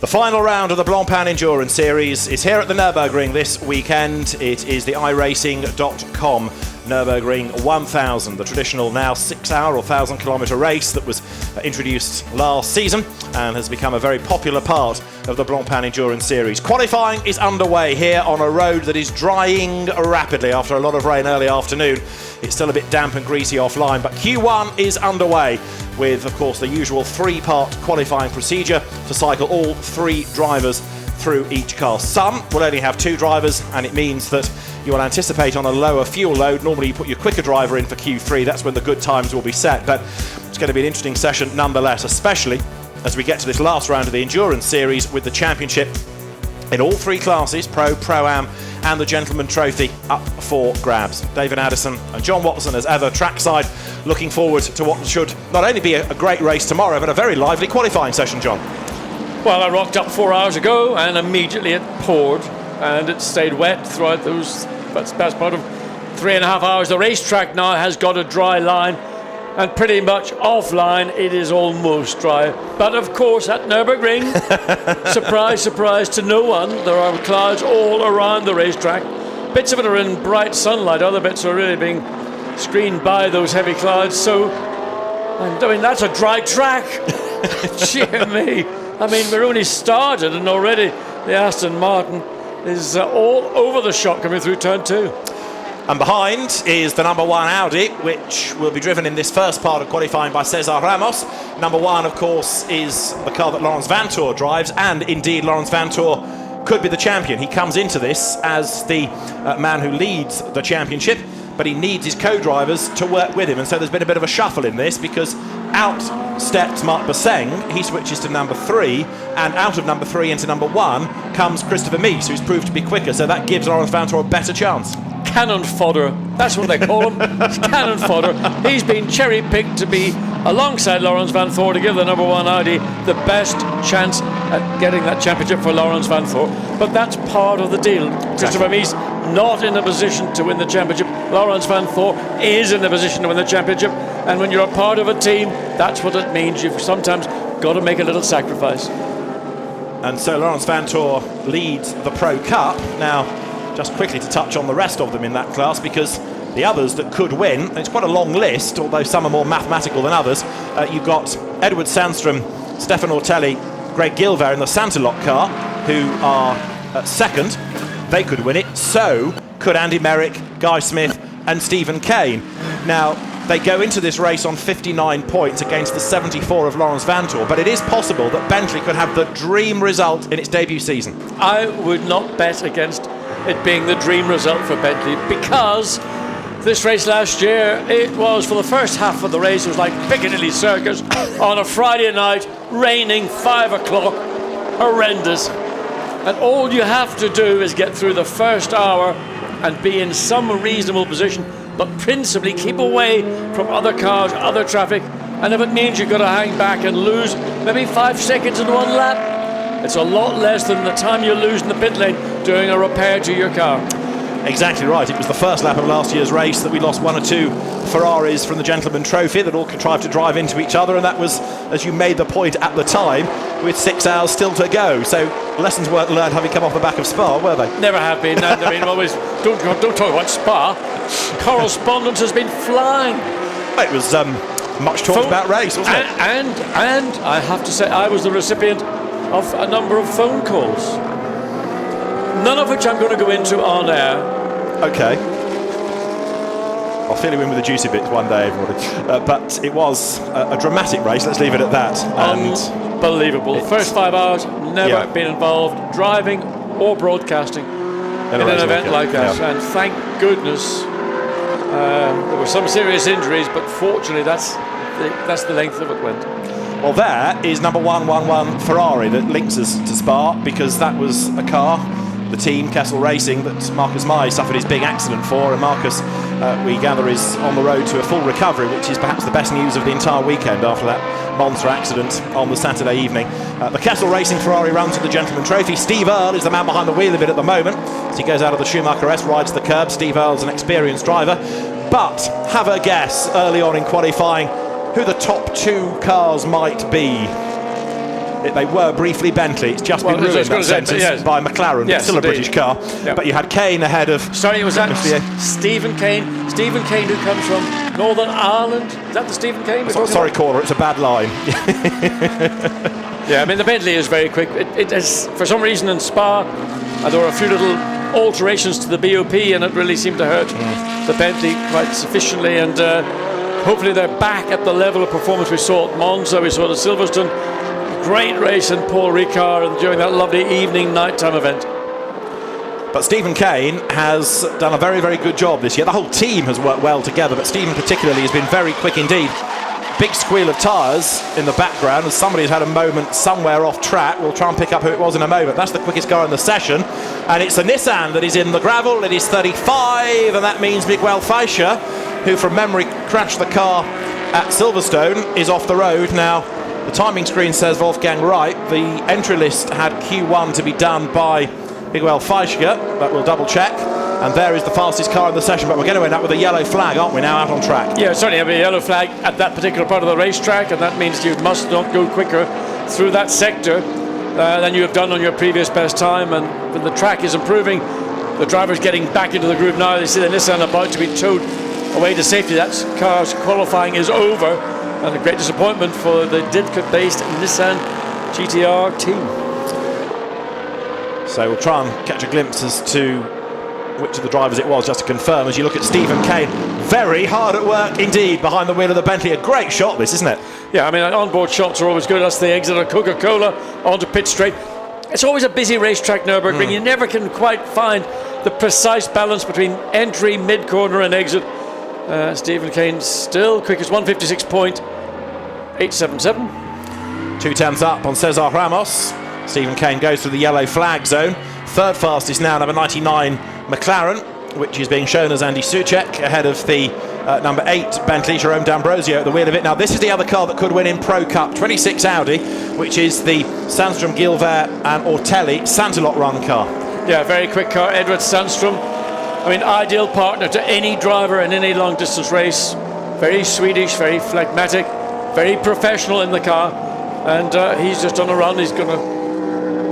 The final round of the Blancpain Endurance Series is here at the Nurburgring this weekend. It is the iRacing.com Nurburgring 1000, the traditional now 6-hour or 1,000-kilometre race that was introduced last season and has become a very popular part of the Blancpain Endurance Series. Qualifying is underway here on a road that is drying rapidly after a lot of rain early afternoon. It's still a bit damp and greasy offline, but Q1 is underway with, of course, the usual three-part qualifying procedure to cycle all three drivers through each car. Some will only have two drivers, and it means that you will anticipate on a lower fuel load. Normally you put your quicker driver in for Q3, that's when the good times will be set, but it's going to be an interesting session nonetheless, especially as we get to this last round of the Endurance Series with the championship in all three classes, Pro, Pro-Am and the Gentleman Trophy up for grabs. David Addison and John Watson as ever trackside, looking forward to what should not only be a great race tomorrow but a very lively qualifying session, John. Well, I rocked up 4 hours ago and immediately it poured and it stayed wet throughout those best part of 3.5 hours. The racetrack now has got a dry line and pretty much offline it is almost dry. But of course at Nürburgring, surprise, surprise to no one, there are clouds all around the racetrack. Bits of it are in bright sunlight, other bits are really being screened by those heavy clouds. So, I mean, that's a dry track. Cheer me. I mean, we're only started and already the Aston Martin is all over the shop coming through turn 2. And behind is the number 1 Audi, which will be driven in this first part of qualifying by Cesar Ramos. Number 1, of course, is the car that Laurens Vanthoor drives, and indeed Laurens Vanthoor could be the champion. He comes into this as the man who leads the championship, but he needs his co-drivers to work with him, and so there's been a bit of a shuffle in this because out steps Marc Bosseng, he switches to number 3, and out of number 3 into number 1 comes Christopher Mies, who's proved to be quicker, so that gives Laurens Vanthoor a better chance. Cannon fodder, that's what they call him. Cannon fodder. He's been cherry-picked to be alongside Laurens Vanthoor to give the number 1 Audi the best chance at getting that championship for Laurens Vanthoor. But that's part of the deal. Christopher Mies not in a position to win the championship. Laurens Vanthoor is in a position to win the championship. And when you're a part of a team, that's what it means. You've sometimes got to make a little sacrifice. And so Laurens Vanthoor leads the Pro Cup. Now, just quickly to touch on the rest of them in that class, because the others that could win, and it's quite a long list, although some are more mathematical than others. You've got Edward Sandstrom, Stefan Ortelli, Greg Gilver in the Santalot car, who are second. They could win it. So could Andy Merrick, Guy Smith and Stephen Kane. Now, they go into this race on 59 points against the 74 of Laurens Vanthoor, but it is possible that Bentley could have the dream result in its debut season. I would not bet against it being the dream result for Bentley, because this race last year, it was, for the first half of the race, it was like Piccadilly Circus on a Friday night, raining, 5 o'clock, horrendous. And all you have to do is get through the first hour and be in some reasonable position, but principally keep away from other cars, other traffic, and if it means you've got to hang back and lose maybe 5 seconds in one lap, it's a lot less than the time you lose in the pit lane doing a repair to your car. Exactly right. It was the first lap of last year's race that we lost 1 or 2 Ferraris from the Gentleman Trophy that all contrived to drive into each other, and that was, as you made the point at the time, with 6 hours still to go. So lessons weren't learned having come off the back of Spa, were they? Never have been. I mean, always don't talk about Spa. Correspondence has been flying. It was much talked about race, wasn't it? And I have to say, I was the recipient of a number of phone calls, none of which I'm going to go into on air. Okay. I'll fill you in with the juicy bits one day, everybody. But it was a dramatic race, let's leave it at that. Unbelievable. First 5 hours, never been involved, driving or broadcasting in an event like that. Yeah. And thank goodness there were some serious injuries, but fortunately that's the length of it went. Well, there is number 111 Ferrari that links us to Spa, because that was a car, the team, Kessel Racing, that Marcus Mai suffered his big accident for, and Marcus, we gather, is on the road to a full recovery, which is perhaps the best news of the entire weekend after that monster accident on the Saturday evening. The Kessel Racing Ferrari runs to the Gentleman Trophy. Steve Earle is the man behind the wheel of it at the moment. As he goes out of the Schumacher S, rides the curb. Steve Earle's an experienced driver. But have a guess early on in qualifying who the top 2 cars might be. They were briefly Bentley. It's just been ruined, that sentence, by McLaren, but still a British car. Yep. But you had Kane ahead of... Sorry, was that Stephen Kane? Stephen Kane, who comes from Northern Ireland? Is that the Stephen Kane? Sorry, caller, it's a bad line. Yeah, I mean, the Bentley is very quick. It is, for some reason, in Spa, there were a few little alterations to the BOP, and it really seemed to hurt the Bentley quite sufficiently. And hopefully they're back at the level of performance we saw at Monza, we saw at Silverstone. Great race in Paul Ricard and during that lovely evening nighttime event. But Stephen Kane has done a very, very good job this year. The whole team has worked well together, but Stephen particularly has been very quick indeed. Big squeal of tyres in the background as somebody's had a moment somewhere off track. We'll try and pick up who it was in a moment. That's the quickest car in the session, and it's a Nissan that is in the gravel. It is 35, and that means Miguel Feixa, who from memory crashed the car at Silverstone, is off the road. Now, the timing screen says Wolfgang Wright. The entry list had Q1 to be done by Miguel Feixa, but we'll double check. And there is the fastest car in the session, but we're going to end up with a yellow flag, aren't we, now out on track? Yeah, certainly have a yellow flag at that particular part of the racetrack, and that means you must not go quicker through that sector than you have done on your previous best time. And when the track is improving, the driver's getting back into the groove now. They see the Nissan about to be towed away to safety. That car's qualifying is over, and a great disappointment for the Didcot-based Nissan GTR team. So we'll try and catch a glimpse as to which of the drivers it was, just to confirm, as you look at Stephen Kane. Very hard at work indeed behind the wheel of the Bentley. A great shot this, isn't it? Yeah, I mean, onboard shots are always good. That's the exit of Coca-Cola onto pit straight. It's always a busy racetrack, Nürburgring. You never can quite find the precise balance between entry, mid-corner and exit. Stephen Kane still quickest, 156.877. 2/10 up on Cesar Ramos. Stephen Kane goes through the yellow flag zone. Third fastest now, number 99 McLaren, which is being shown as Andy Soucek, ahead of the number 8 Bentley, Jerome D'Ambrosio at the wheel of it. Now, this is the other car that could win in Pro Cup, 26 Audi, which is the Sandstrom, Gilbert and Ortelli Santilot run car. Yeah, very quick car, Edward Sandstrom. I mean, ideal partner to any driver in any long distance race. Very Swedish, very phlegmatic, very professional in the car. And he's just on a run. He's going to,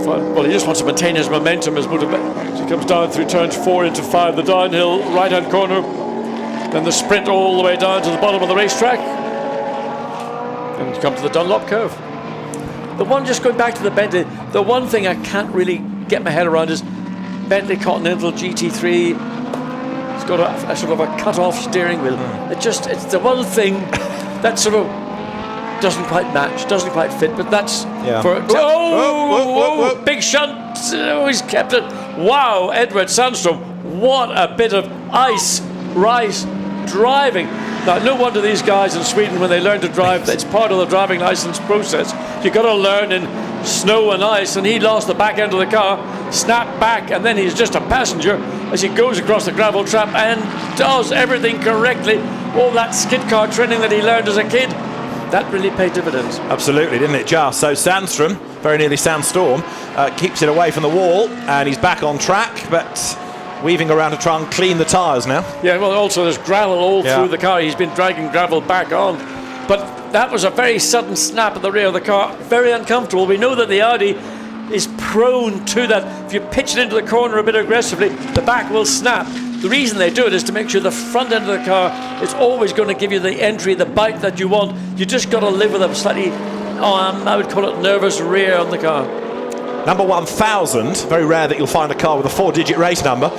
well, he just wants to maintain his momentum, his motivation. He comes down through turns 4 into 5, the downhill right-hand corner, then the sprint all the way down to the bottom of the racetrack, and you come to the Dunlop curve. The one, just going back to the Bentley, the one thing I can't really get my head around is Bentley Continental GT3. It's got a sort of a cut-off steering wheel. It's the one thing that sort of doesn't quite match, doesn't quite fit, but that's for... Whoa, big shunt. Oh, he's kept it. Wow, Edward Sandstrom, what a bit of ice driving. Now, no wonder these guys in Sweden, when they learn to drive, it's part of the driving license process. You've got to learn in snow and ice, and he lost the back end of the car, snapped back, and then he's just a passenger as he goes across the gravel trap and does everything correctly. All that skid car training that he learned as a kid, that really paid dividends. Absolutely, didn't it just? So Sandstrom, very nearly Sandstorm, keeps it away from the wall, and he's back on track, but weaving around to try and clean the tyres now. Yeah, well, also there's gravel all through the car. He's been dragging gravel back on. But that was a very sudden snap at the rear of the car. Very uncomfortable. We know that the Audi is prone to that. If you pitch it into the corner a bit aggressively, the back will snap. The reason they do it is to make sure the front end of the car is always going to give you the entry, the bite that you want. You just got to live with a slightly, I would call it nervous rear on the car. Number 1000, very rare that you'll find a car with a 4-digit race number,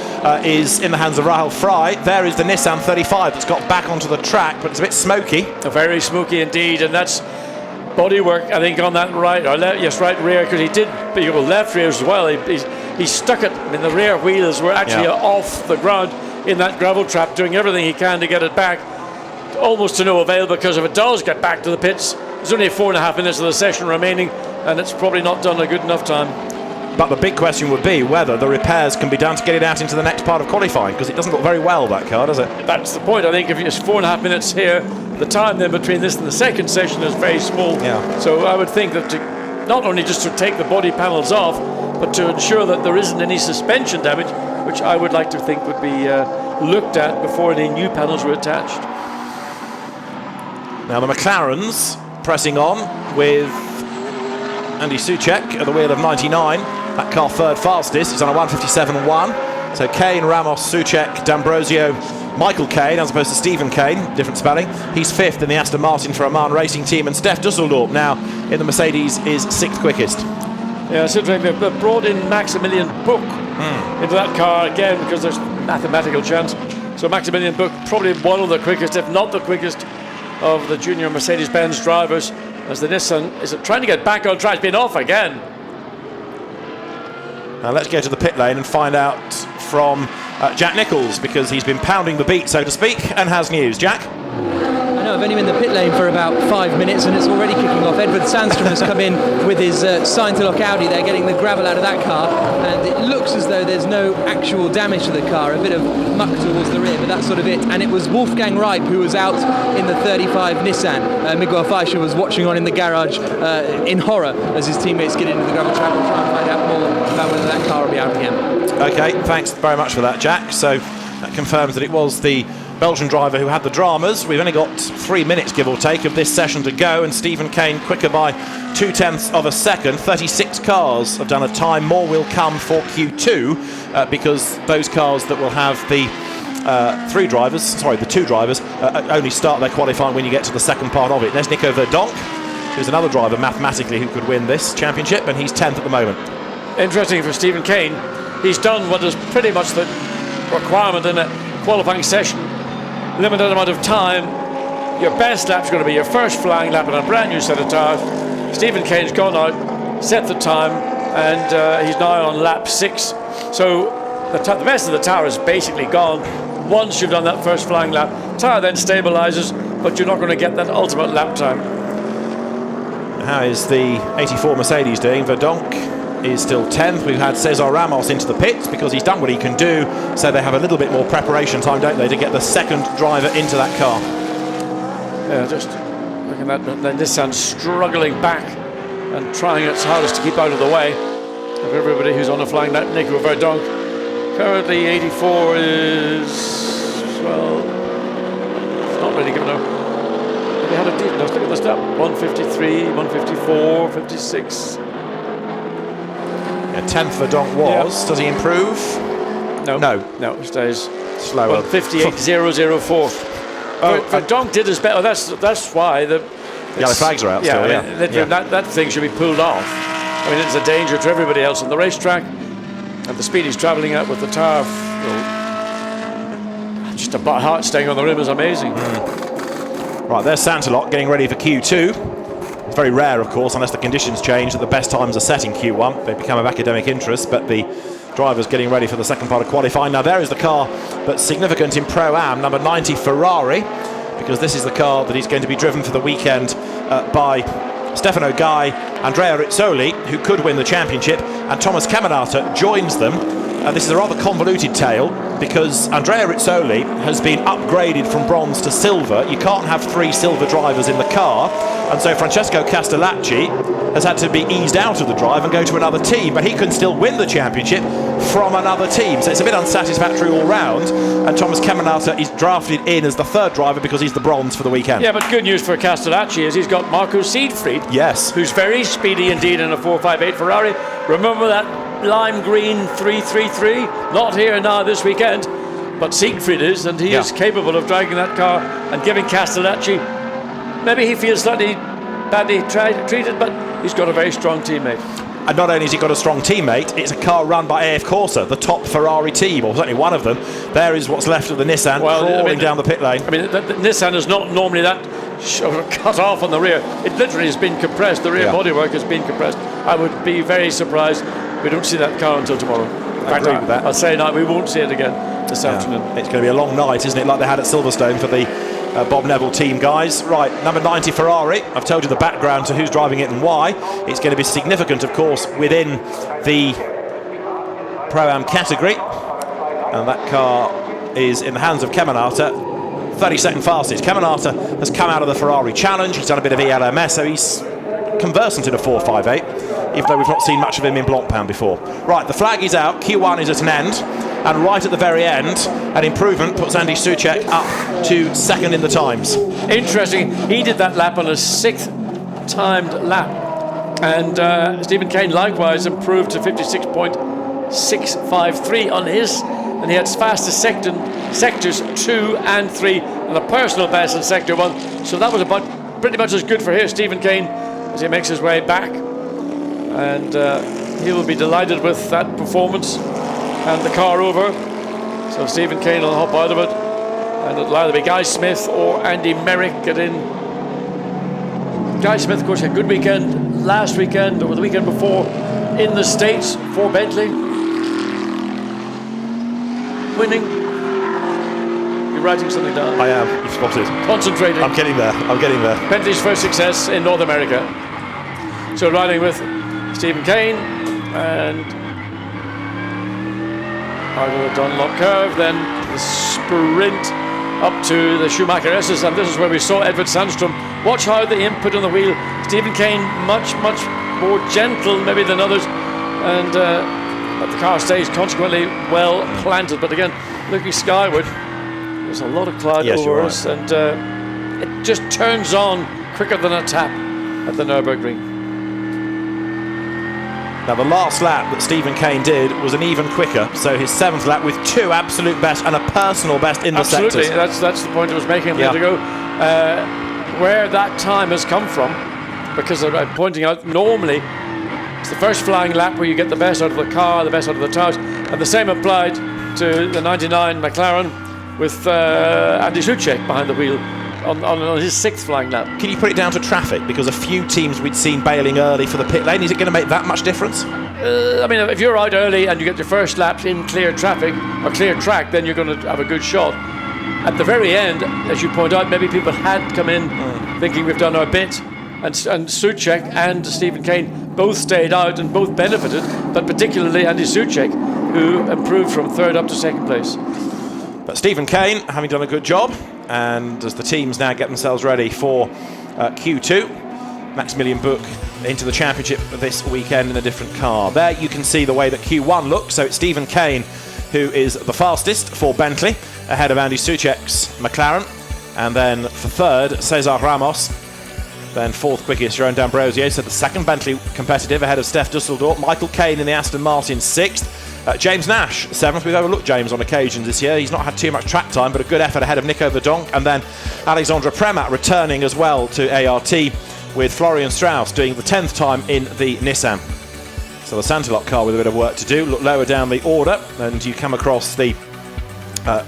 is in the hands of Rahul Fry. There is the Nissan 35 that's got back onto the track, but it's a bit smoky. Very smoky indeed, and that's bodywork, I think, on that right rear, because he did left rear as well. He stuck it. I mean, the rear wheels were actually off the ground in that gravel trap, doing everything he can to get it back. Almost to no avail, because if it does get back to the pits, there's only 4.5 minutes of the session remaining, and it's probably not done a good enough time. But the big question would be whether the repairs can be done to get it out into the next part of qualifying, because it doesn't look very well, that car, does it? That's the point. I think if it's 4.5 minutes here, the time then between this and the second session is very small. So I would think that not only just to take the body panels off, but to ensure that there isn't any suspension damage, which I would like to think would be looked at before any new panels were attached. Now the McLarens pressing on with Andy Soucek at the wheel of 99. That car third fastest. It's on a 1:57.1. So Kane, Ramos, Soucek, D'Ambrosio, Michael Kane, as opposed to Stephen Kane, different spelling. He's fifth in the Aston Martin for Oman Racing Team, and Steph Dusseldorp now in the Mercedes is sixth quickest. Yeah, it's interesting. They've brought in Maximilian Buch into that car again because there's mathematical chance. So Maximilian Buch, probably one of the quickest, if not the quickest, of the junior Mercedes-Benz drivers, as the Nissan is trying to get back on track. It's been off again. Now let's go to the pit lane and find out from Jack Nicholls, because he's been pounding the beat, so to speak, and has news. Jack? I know, I've only been in the pit lane for about 5 minutes and it's already kicking off. Edward Sandstrom has come in with his sign to lock Audi. They're getting the gravel out of that car, and it looks as though there's no actual damage to the car, a bit of muck towards the rear, but that's sort of it. And it was Wolfgang Reip who was out in the 35 Nissan. Miguel Fleischer was watching on in the garage in horror as his teammates get into the gravel trap. We'll try and find out more about whether that car will be out again. Okay, thanks very much for that, Jack. So that confirms that it was the Belgian driver who had the dramas. We've only got 3 minutes, give or take, of this session to go, and Stephen Kane quicker by 0.2 of a second. 36 cars have done a time. More will come for Q2 because those cars that will have the the two drivers only start their qualifying when you get to the second part of it. There's Nico Verdonk, who's another driver mathematically who could win this championship, and he's 10th at the moment. Interesting for Stephen Kane. He's done what is pretty much the requirement in a qualifying session. Limited amount of time. Your best lap's going to be your first flying lap on a brand new set of tyres. Stephen Kane's gone out, set the time, and he's now on lap 6. So the rest of the tyre is basically gone once you've done that first flying lap. Tyre then stabilises, but you're not going to get that ultimate lap time. How is the 84 Mercedes doing? Verdonk is still 10th. We've had Cesar Ramos into the pits because he's done what he can do, so they have a little bit more preparation time, don't they, to get the second driver into that car. Yeah, just looking at that Nissan struggling back and trying its hardest to keep out of the way of everybody who's on a flying lap. Nico Verdonk, currently 84 is, well, it's not really given up. They had a deep, look at the step, 153, 154, 56. 10th Verdonk was. Yeah. Does he improve? No, it stays slower. 158.004. Verdonk did his better. That's why the yellow flags are out. Yeah, still, that thing should be pulled off. I mean, it's a danger to everybody else on the racetrack, and the speed he's travelling at with the tyre, just about heart staying on the rim is amazing. Right, there's Santalot getting ready for Q2. It's very rare, of course, unless the conditions change, that the best times are set in Q1. They become of academic interest, but the drivers getting ready for the second part of qualifying. Now, there is the car that's significant in Pro-Am, number 90 Ferrari, because this is the car that is going to be driven for the weekend by Stefano Guy, Andrea Rizzoli, who could win the championship, and Thomas Caminata joins them. This is a rather convoluted tale, because Andrea Rizzoli has been upgraded from bronze to silver. You can't have 3 silver drivers in the car, and so Francesco Castellacci has had to be eased out of the drive and go to another team, but he can still win the championship from another team. So it's a bit unsatisfactory all round, and Thomas Caminata is drafted in as the 3rd driver because he's the bronze for the weekend. Yeah, but good news for Castellacci is he's got Marco Siegfried, yes, who's very speedy indeed in a 458 Ferrari. Remember that lime green 333? Not here now this weekend, but Siegfried is, and he is capable of dragging that car and giving Castellacci, maybe he feels slightly badly treated, but he's got a very strong teammate. And not only has he got a strong teammate, it's a car run by AF Corsa, the top Ferrari team, or certainly one of them. There is what's left of the Nissan crawling down the pit lane. I mean, the Nissan is not normally that cut off on the rear. It literally has been compressed. The rear bodywork has been compressed. I would be very surprised we don't see that car until tomorrow. In fact, agree with that. I'll say now we won't see it again this afternoon. It's going to be a long night, isn't it, like they had at Silverstone for the Bob Neville team guys. Right, number 90 Ferrari. I've told you the background to who's driving it and why. It's going to be significant, of course, within the Pro-Am category. And that car is in the hands of Caminata, 32nd fastest. Caminata has come out of the Ferrari Challenge. He's done a bit of ELMS, so he's conversant in a 458, even though we've not seen much of him in Blancpain before. Right, the flag is out. Q1 is at an end. And right at the very end, an improvement puts Andy Soucek up to 2nd in the times. Interesting. He did that lap on a 6th timed lap. And Stephen Kane likewise improved to 56.653 on his, and he had fastest sectors 2 and 3, and a personal best in sector 1. So that was pretty much as good for here, Stephen Kane, as he makes his way back. And he will be delighted with that performance and the car over. So Stephen Kane will hop out of it, and it'll either be Guy Smith or Andy Merrick get in. Guy Smith, of course, had a good weekend last weekend or the weekend before in the States for Bentley. Winning. You're writing something down. I am. You've spotted. Concentrating. I'm getting there. Bentley's first success in North America. So riding with Stephen Kane and out of the Dunlop curve, then the sprint up to the Schumacher S's, and this is where we saw Edward Sandstrom. Watch how the input on the wheel. Stephen Kane much more gentle maybe than others, and but the car stays consequently well planted. But again, looking skyward, there's a lot of cloud over us, and it just turns on quicker than a tap at the Nürburgring. Now the last lap that Stephen Kane did was an even quicker, so his 7th lap with 2 absolute best and a personal best in the sectors. Absolutely, that's the point I was making a minute ago. Where that time has come from, because I'm pointing out normally it's the first flying lap where you get the best out of the car, the best out of the tyres, and the same applied to the 99 McLaren with Andy Soucek behind the wheel on his 6th flying lap. Can you put it down to traffic? Because a few teams we'd seen bailing early for the pit lane. Is it going to make that much difference? I mean, if you're out early and you get your first laps in clear traffic or clear track, then you're going to have a good shot. At the very end, as you point out, maybe people had come in thinking we've done our bit, and Soucek and Stephen Kane both stayed out and both benefited, but particularly Andy Soucek, who improved from 3rd up to 2nd place. But Stephen Kane having done a good job, and as the teams now get themselves ready for Q2, Maximilian Buch into the championship this weekend in a different car. There you can see the way that Q1 looks. So it's Stephen Kane who is the fastest for Bentley, ahead of Andy Soucek's McLaren, and then for 3rd Cesar Ramos, then 4th quickest Jeroen d'Ambrosio, so the 2nd Bentley competitive ahead of Steph Dusseldorp, Michael Caine in the Aston Martin 6th, James Nash 7th. We've overlooked James on occasions this year. He's not had too much track time, but a good effort ahead of Nico Verdonk, and then Alexandre Premat returning as well to ART, with Florian Strauss doing the 10th time in the Nissan. So the Santilot car with a bit of work to do. Look lower down the order and you come across the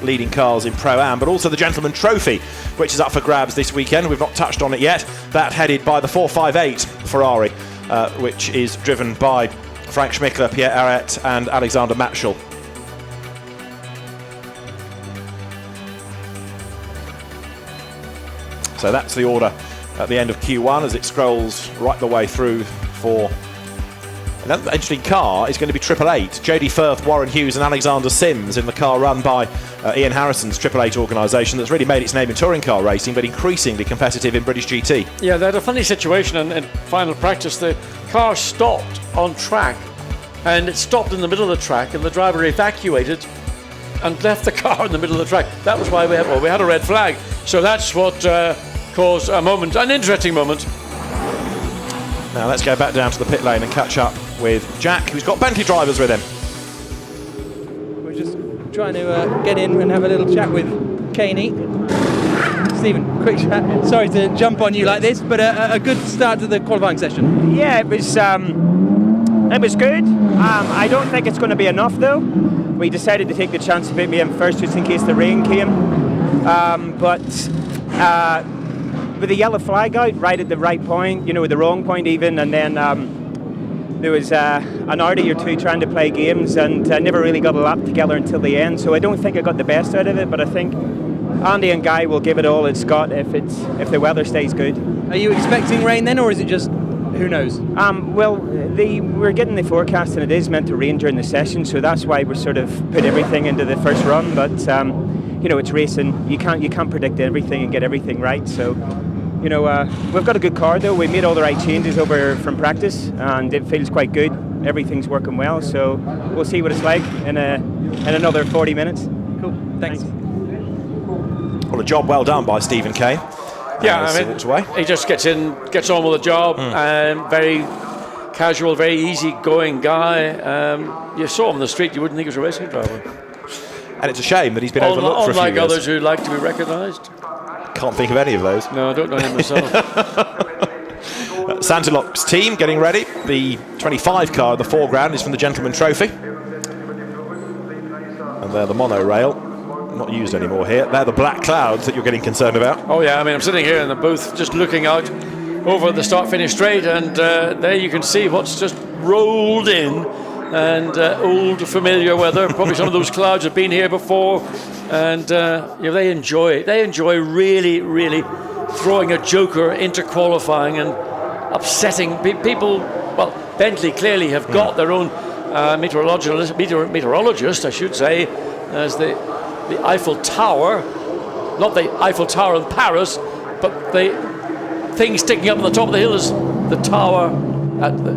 leading cars in Pro-Am, but also the Gentleman Trophy, which is up for grabs this weekend. We've not touched on it yet. That headed by the 458 Ferrari, which is driven by Frank Schmickler, Pierre Arret and Alexander Matschel. So that's the order at the end of Q1 as it scrolls right the way through for another interesting car. Is going to be 888. Jody Firth, Warren Hughes and Alexander Sims in the car run by Ian Harrison's 888 organisation that's really made its name in touring car racing, but increasingly competitive in British GT. Yeah, they had a funny situation in final practice. The car stopped on track, and it stopped in the middle of the track, and the driver evacuated and left the car in the middle of the track. That was why we had a red flag. So that's what caused an interesting moment. Now let's go back down to the pit lane and catch up with Jack, who's got Bentley drivers with him. We're just trying to get in and have a little chat with Caney. Stephen, quick chat. Sorry to jump on you like this, but a good start to the qualifying session. Yeah, it was good. I don't think it's going to be enough though. We decided to take the chance to put me in first just in case the rain came. With the yellow flag out right at the right point, the wrong point even, and then there was an Audi or two trying to play games and never really got a lap together until the end. So I don't think I got the best out of it, but I think Andy and Guy will give it all it's got if the weather stays good. Are you expecting rain then, or is it just who knows? We're getting the forecast and it is meant to rain during the session, so that's why we sort of put everything into the first run. But it's racing. You can't predict everything and get everything right. So. We've got a good car though. We made all the right changes over from practice and it feels quite good. Everything's working well, so we'll see what it's like in another 40 minutes. Cool, thanks. Well, a job well done by Stephen Kane. Yeah, he just gets on with the job and very casual, very easy-going guy. You saw him on the street, you wouldn't think he was a racing driver. And it's a shame that he's been overlooked for a few Unlike years. others who like to be recognised. Can't think of any of those. No, I don't know him myself. Santiloc's team getting ready. The 25 car in the foreground is from the Gentleman Trophy. And they're the monorail. Not used anymore here. They're the black clouds that you're getting concerned about. Oh yeah, I mean, I'm sitting here in the booth just looking out over the start-finish straight, and there you can see what's just rolled in, and old familiar weather. Probably some of those clouds have been here before, and they enjoy it. They enjoy really throwing a joker into qualifying and upsetting people. Well, Bentley clearly have got their own meteorologist, I should say, as the Eiffel Tower, not the Eiffel Tower in Paris, but the thing sticking up on the top of the hill is the tower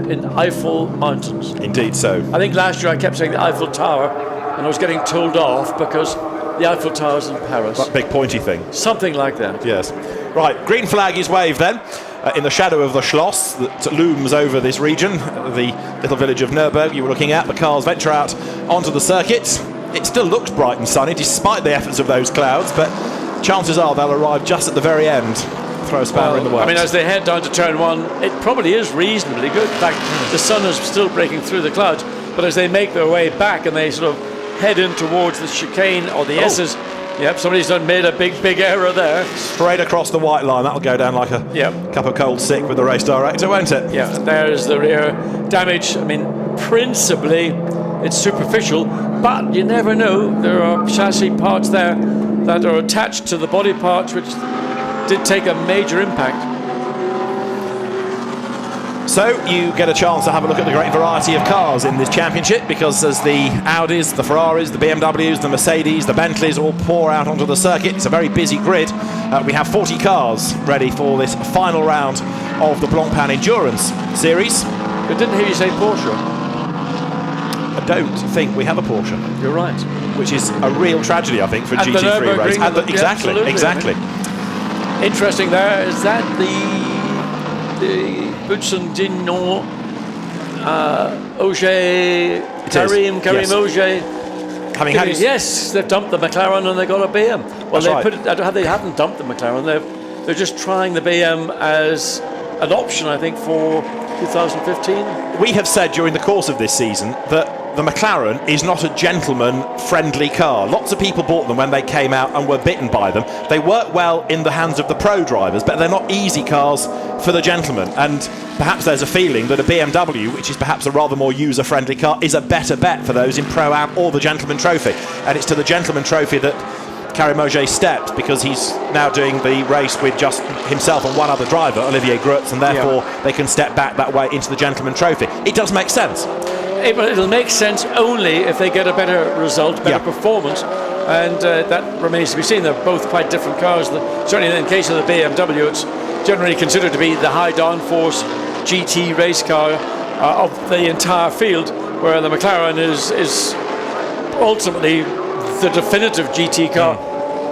in Eiffel Mountains. Indeed so. I think last year I kept saying the Eiffel Tower, and I was getting told off because the Eiffel Tower's in Paris. That big pointy thing. Something like that. Yes. Right, green flag is waved then, in the shadow of the Schloss that looms over this region, the little village of Nurburgring you were looking at. The cars venture out onto the circuit. It still looks bright and sunny despite the efforts of those clouds, but chances are they'll arrive just at the very end. Throw a spanner in the works. I mean, as they head down to turn one, it probably is reasonably good. In fact, the sun is still breaking through the clouds, but as they make their way back and they sort of head in towards the chicane or the S's, yep, somebody's made a big error there. Straight across the white line, that'll go down like a cup of cold sick with the race director, won't it? Yeah, there's the rear damage. I mean, principally, it's superficial, but you never know. There are chassis parts there that are attached to the body parts, which did take a major impact. So you get a chance to have a look at the great variety of cars in this championship, because as the Audis, the Ferraris, the BMWs, the Mercedes, the Bentleys all pour out onto the circuit, it's a very busy grid. We have 40 cars ready for this final round of the Blancpain Endurance Series. I didn't hear you say Porsche. I don't think we have a Porsche. You're right. Which is a real tragedy, I think, for GT3 racing. Exactly. Interesting there. Is that the Boutsen-Dignon Auger, Karim Auger? Yes, they've dumped the McLaren and they got a BM. Well, they haven't dumped the McLaren. They're just trying the BM as an option, I think, for 2015. We have said during the course of this season that the McLaren is not a gentleman-friendly car. Lots of people bought them when they came out and were bitten by them. They work well in the hands of the pro drivers, but they're not easy cars for the gentleman. And perhaps there's a feeling that a BMW, which is perhaps a rather more user-friendly car, is a better bet for those in Pro-Am or the Gentleman Trophy. And it's to the Gentleman Trophy that Karim Auger steps, because he's now doing the race with just himself and one other driver, Olivier Grutz, and therefore they can step back that way into the Gentleman Trophy. It does make sense. It'll make sense only if they get a better result, better performance, and that remains to be seen. They're both quite different cars. Certainly in the case of the BMW, it's generally considered to be the high downforce GT race car of the entire field, where the McLaren is ultimately the definitive GT car,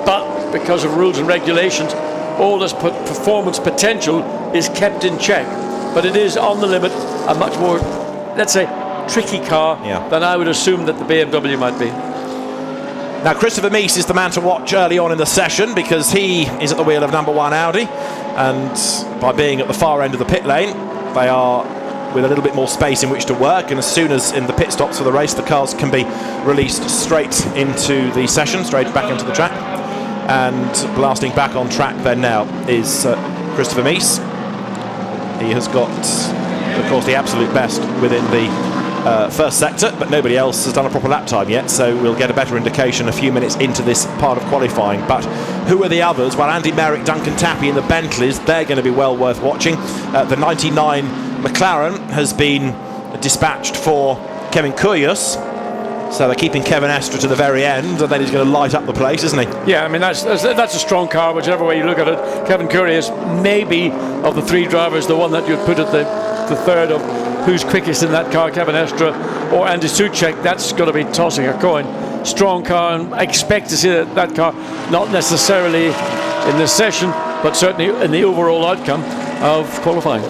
but because of rules and regulations, all this performance potential is kept in check. But it is on the limit, a much more, let's say, tricky car than I would assume that the BMW might be. Now, Christopher Mies is the man to watch early on in the session, because he is at the wheel of number 1 Audi, and by being at the far end of the pit lane, they are with a little bit more space in which to work, and as soon as in the pit stops for the race, the cars can be released straight into the session, straight back into the track. And blasting back on track then now is Christopher Mies. He has got, of course, the absolute best within the first sector, but nobody else has done a proper lap time yet, so we'll get a better indication a few minutes into this part of qualifying. But who are the others? Well, Andy Merrick, Duncan Tappy and the Bentleys, they're going to be well worth watching. The 99 McLaren has been dispatched for Kevin Kyrgios, so they're keeping Kevin Estre to the very end, and then he's going to light up the place, isn't he? Yeah, I mean, that's a strong car, whichever way you look at it. Kevin Kyrgios, maybe of the three drivers, the one that you'd put at the third of who's quickest in that car, Kevin Estre or Andy Soucek. That's got to be tossing a coin. Strong car, and I expect to see that car not necessarily in this session, but certainly in the overall outcome of qualifying.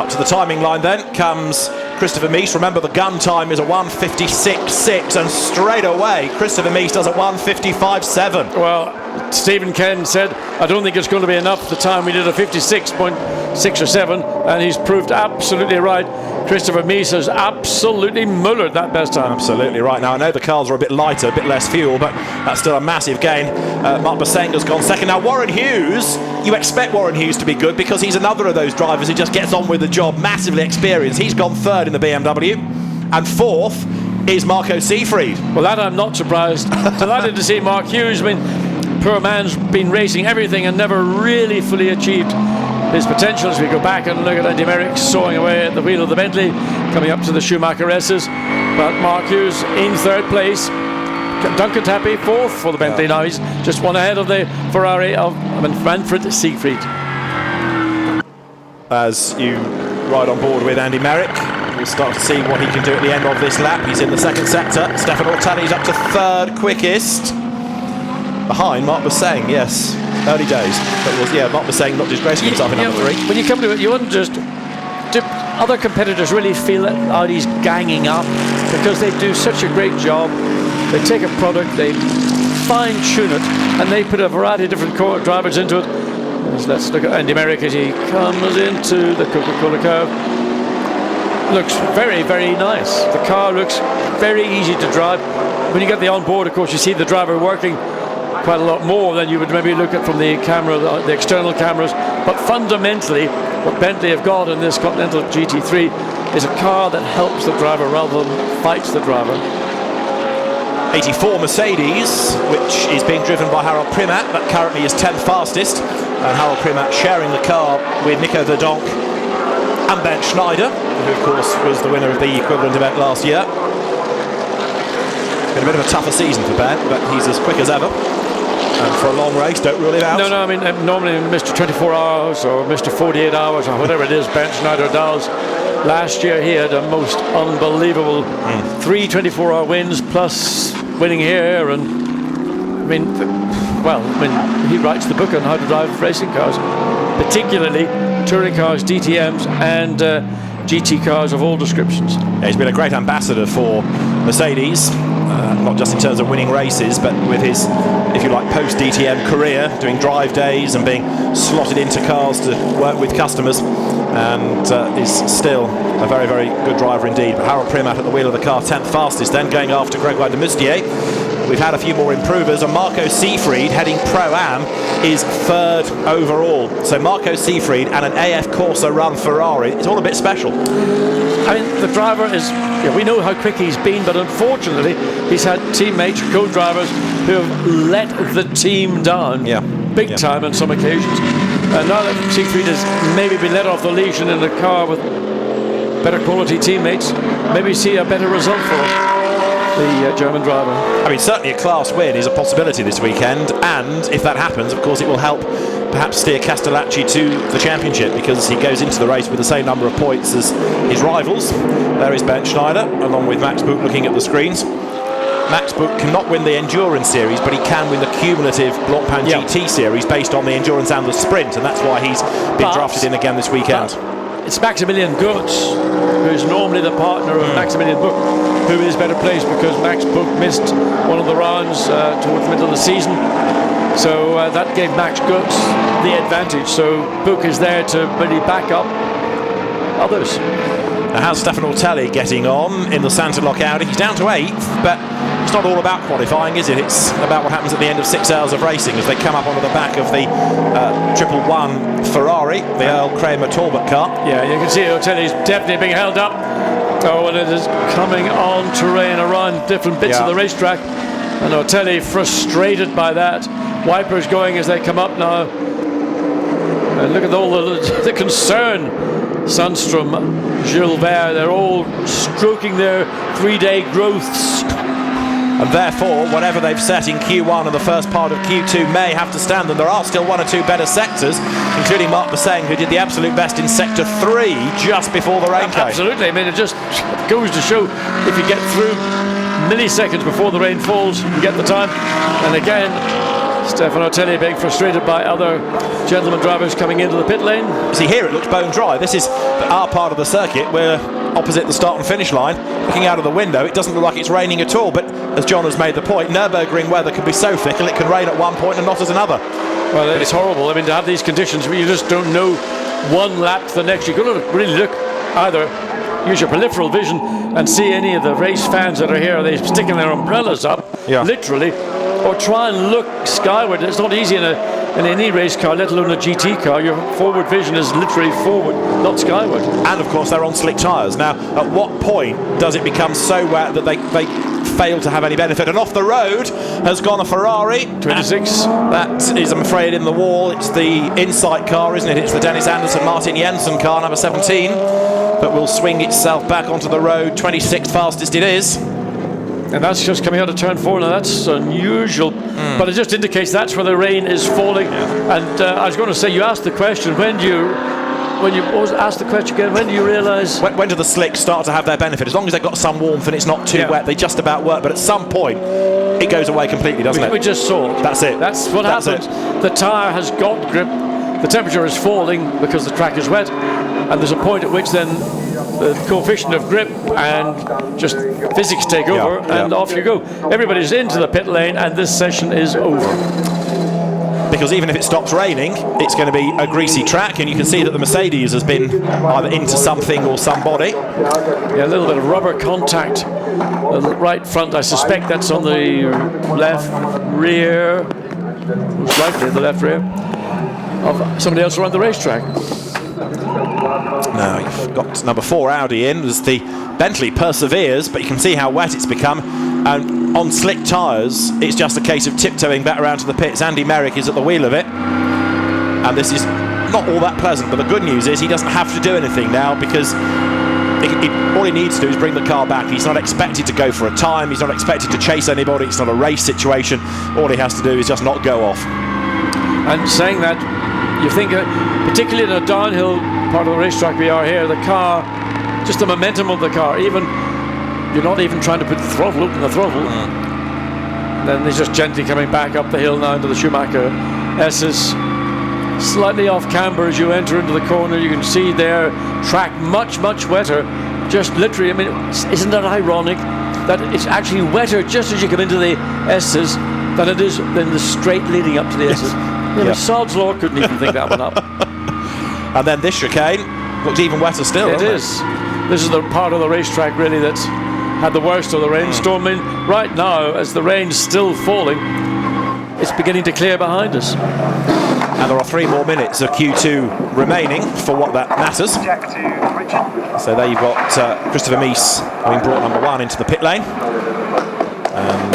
Up to the timing line then comes Christopher Mies. Remember, the gun time is a 1:56.6, and straight away Christopher Mies does a 1:55.7. Well, Stephen Ken said, I don't think it's going to be enough the time we did a 56.6 or 7, and he's proved absolutely right. Christopher Mies has absolutely mullered that best time. Absolutely right. Now, I know the cars are a bit lighter, a bit less fuel, but that's still a massive gain. Mark Basenga's gone second. Now, Warren Hughes, you expect Warren Hughes to be good because he's another of those drivers who just gets on with the job, massively experienced. He's gone third in the BMW, and fourth is Marco Seefried. Well, that I'm not surprised. Delighted to see Mark Hughes. I mean, poor man's been racing everything and never really fully achieved his potential. As we go back and look at Andy Merrick sawing away at the wheel of the Bentley, coming up to the Schumacher S's. But Mark Hughes in third place. Duncan Tappy fourth for the Bentley. Now he's just one ahead of the Ferrari of Manfred Siegfried. As you ride on board with Andy Merrick, we'll start to see what he can do at the end of this lap. He's in the second sector. Stefan Ortelli's up to third quickest, behind Mark Baseng. Yes, early days. But it was, Mark Baseng not disgracing himself in number 3. When you come to it, you wouldn't just... Do other competitors really feel that Audi's ganging up because they do such a great job? They take a product, they fine-tune it, and they put a variety of different drivers into it. Let's look at Andy Merrick as he comes into the Coca-Cola curve. Looks very, very nice. The car looks very easy to drive. When you get the onboard, of course, you see the driver working quite a lot more than you would maybe look at from the camera, the external cameras. But fundamentally, what Bentley have got in this Continental GT3 is a car that helps the driver rather than fights the driver. 84 Mercedes, which is being driven by Harold Primat, that currently is 10th fastest, and Harold Primat sharing the car with Nico Verdonk and Ben Schneider, who of course was the winner of the equivalent event last year. Been a bit of a tougher season for Ben, but he's as quick as ever, and for a long race, don't rule it out. No, I mean, normally Mr. 24 hours or Mr. 48 hours or whatever it is Ben Schneider does. Last year he had a most unbelievable 3 24-hour wins plus winning here, and he writes the book on how to drive racing cars, particularly touring cars, DTMs and GT cars of all descriptions. Yeah, he's been a great ambassador for Mercedes, not just in terms of winning races, but with his, if you like, post-DTM career, doing drive days and being slotted into cars to work with customers, and is still a very, very good driver indeed. But Harold Primat at the wheel of the car, 10th fastest, then going after Gregoire de Mustier. We've had a few more improvers, and Marco Seefried, heading Pro-Am, is third overall. So Marco Seefried and an AF Corsa run Ferrari, it's all a bit special. I mean, the driver is, we know how quick he's been, but unfortunately he's had teammates, co-drivers who have let the team down big time on some occasions. And now that Siegfried has maybe been let off the leash and in a car with better quality teammates, maybe see a better result for the German driver. I mean, certainly a class win is a possibility this weekend, and if that happens, of course, it will help perhaps steer Castellacci to the championship, because he goes into the race with the same number of points as his rivals. There is Ben Schneider, along with Max Buch looking at the screens. Max Buch cannot win the Endurance Series, but he can win the cumulative Blancpain GT Series based on the Endurance and the Sprint, and that's why he's been drafted in again this weekend. It's Maximilian Götz, who's normally the partner of Maximilian Buch, who is better placed because Max Buch missed one of the rounds towards the middle of the season. So that gave Max Götz the advantage. So Buch is there to really back up others. Now, how's Stefan Ortelli getting on in the Santa Lock Audi? He's down to 8th, but it's not all about qualifying, is it? It's about what happens at the end of 6 hours of racing as they come up onto the back of the 111 Ferrari, the Earl Kramer Talbot car. Yeah, you can see Ortelli's definitely being held up. Oh, and it is coming on terrain around different bits of the racetrack. And Ortelli frustrated by that. Wipers going as they come up now. And look at all the concern. Sundstrom, Gilles Vert, they're all stroking their 3-day growths. And therefore, whatever they've set in Q1 and the first part of Q2 may have to stand, and there are still 1 or 2 better sectors, including Mark Baseng, who did the absolute best in Sector 3 just before the rain came. Absolutely, I mean, it just goes to show if you get through milliseconds before the rain falls, you get the time. And again, Stefano Telly being frustrated by other gentleman drivers coming into the pit lane. See, here it looks bone dry. This is our part of the circuit. We're opposite the start and finish line. Looking out of the window, it doesn't look like it's raining at all. But as John has made the point, Nürburgring weather can be so fickle, it can rain at one point and not at another. Well, it's horrible. I mean, to have these conditions where you just don't know one lap to the next. You've got to really look, either use your peripheral vision and see any of the race fans that are here. Are they sticking their umbrellas up, literally, or try and look skyward. It's not easy in any race car, let alone a GT car. Your forward vision is literally forward, not skyward. And of course they're on slick tyres. Now, at what point does it become so wet that they fail to have any benefit? And off the road has gone a Ferrari 26. That is, I'm afraid, in the wall. It's the Insight car, isn't it? It's the Dennis Anderson Martin Jensen car, number 17, but will swing itself back onto the road. 26th fastest it is. And that's just coming out of turn 4. Now that's unusual, but it just indicates that's where the rain is falling. And I was going to say, you asked the question, when you asked the question again, when do you realise? When do the slicks start to have their benefit? As long as they've got some warmth and it's not too wet, they just about work. But at some point, it goes away completely, doesn't it? We just saw it. That's it. That's what happens. The tyre has got grip. The temperature is falling because the track is wet, and there's a point at which then the coefficient of grip and just physics take over, and off you go. Everybody's into the pit lane, and this session is over. Because even if it stops raining, it's going to be a greasy track, and you can see that the Mercedes has been either into something or somebody. Yeah, a little bit of rubber contact. The right front, I suspect that's on the left rear, most likely the left rear, of somebody else around the racetrack. Now you've got number 4 Audi in as the Bentley perseveres, but you can see how wet it's become. And on slick tyres, it's just a case of tiptoeing back around to the pits. Andy Merrick is at the wheel of it, and this is not all that pleasant. But the good news is he doesn't have to do anything now, because all he needs to do is bring the car back. He's not expected to go for a time. He's not expected to chase anybody. It's not a race situation. All he has to do is just not go off. And saying that, you think, particularly in a downhill part of the racetrack we are here, the car, just the momentum of the car, even you're not even trying to put the throttle, open the throttle. Then he's just gently coming back up the hill now into the Schumacher S's. Slightly off camber as you enter into the corner. You can see their track much, much wetter. Just literally, I mean, isn't that ironic that it's actually wetter just as you come into the S's than it is in the straight leading up to the S's. Sod's Law couldn't even think that one up. And then this chicane looks even wetter still. It is. This is the part of the racetrack really that's had the worst of the rainstorm. I mean, right now, as the rain's still falling, it's beginning to clear behind us. And there are 3 more minutes of Q2 remaining for what that matters. So there you've got Christopher Mies having brought number 1 into the pit lane. And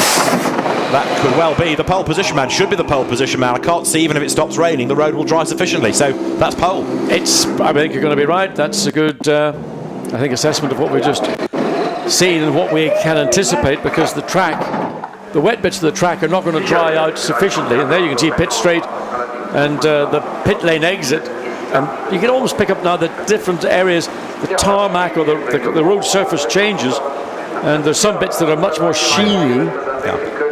that could well be the pole position man, should be the pole position man. I can't see, even if it stops raining, the road will dry sufficiently. So that's pole. I think you're going to be right. That's a good, I think, assessment of what we've just seen and what we can anticipate, because the track, the wet bits of the track are not going to dry out sufficiently. And there you can see pit straight and the pit lane exit. And you can almost pick up now the different areas, the tarmac or the road surface changes. And there's some bits that are much more sheeny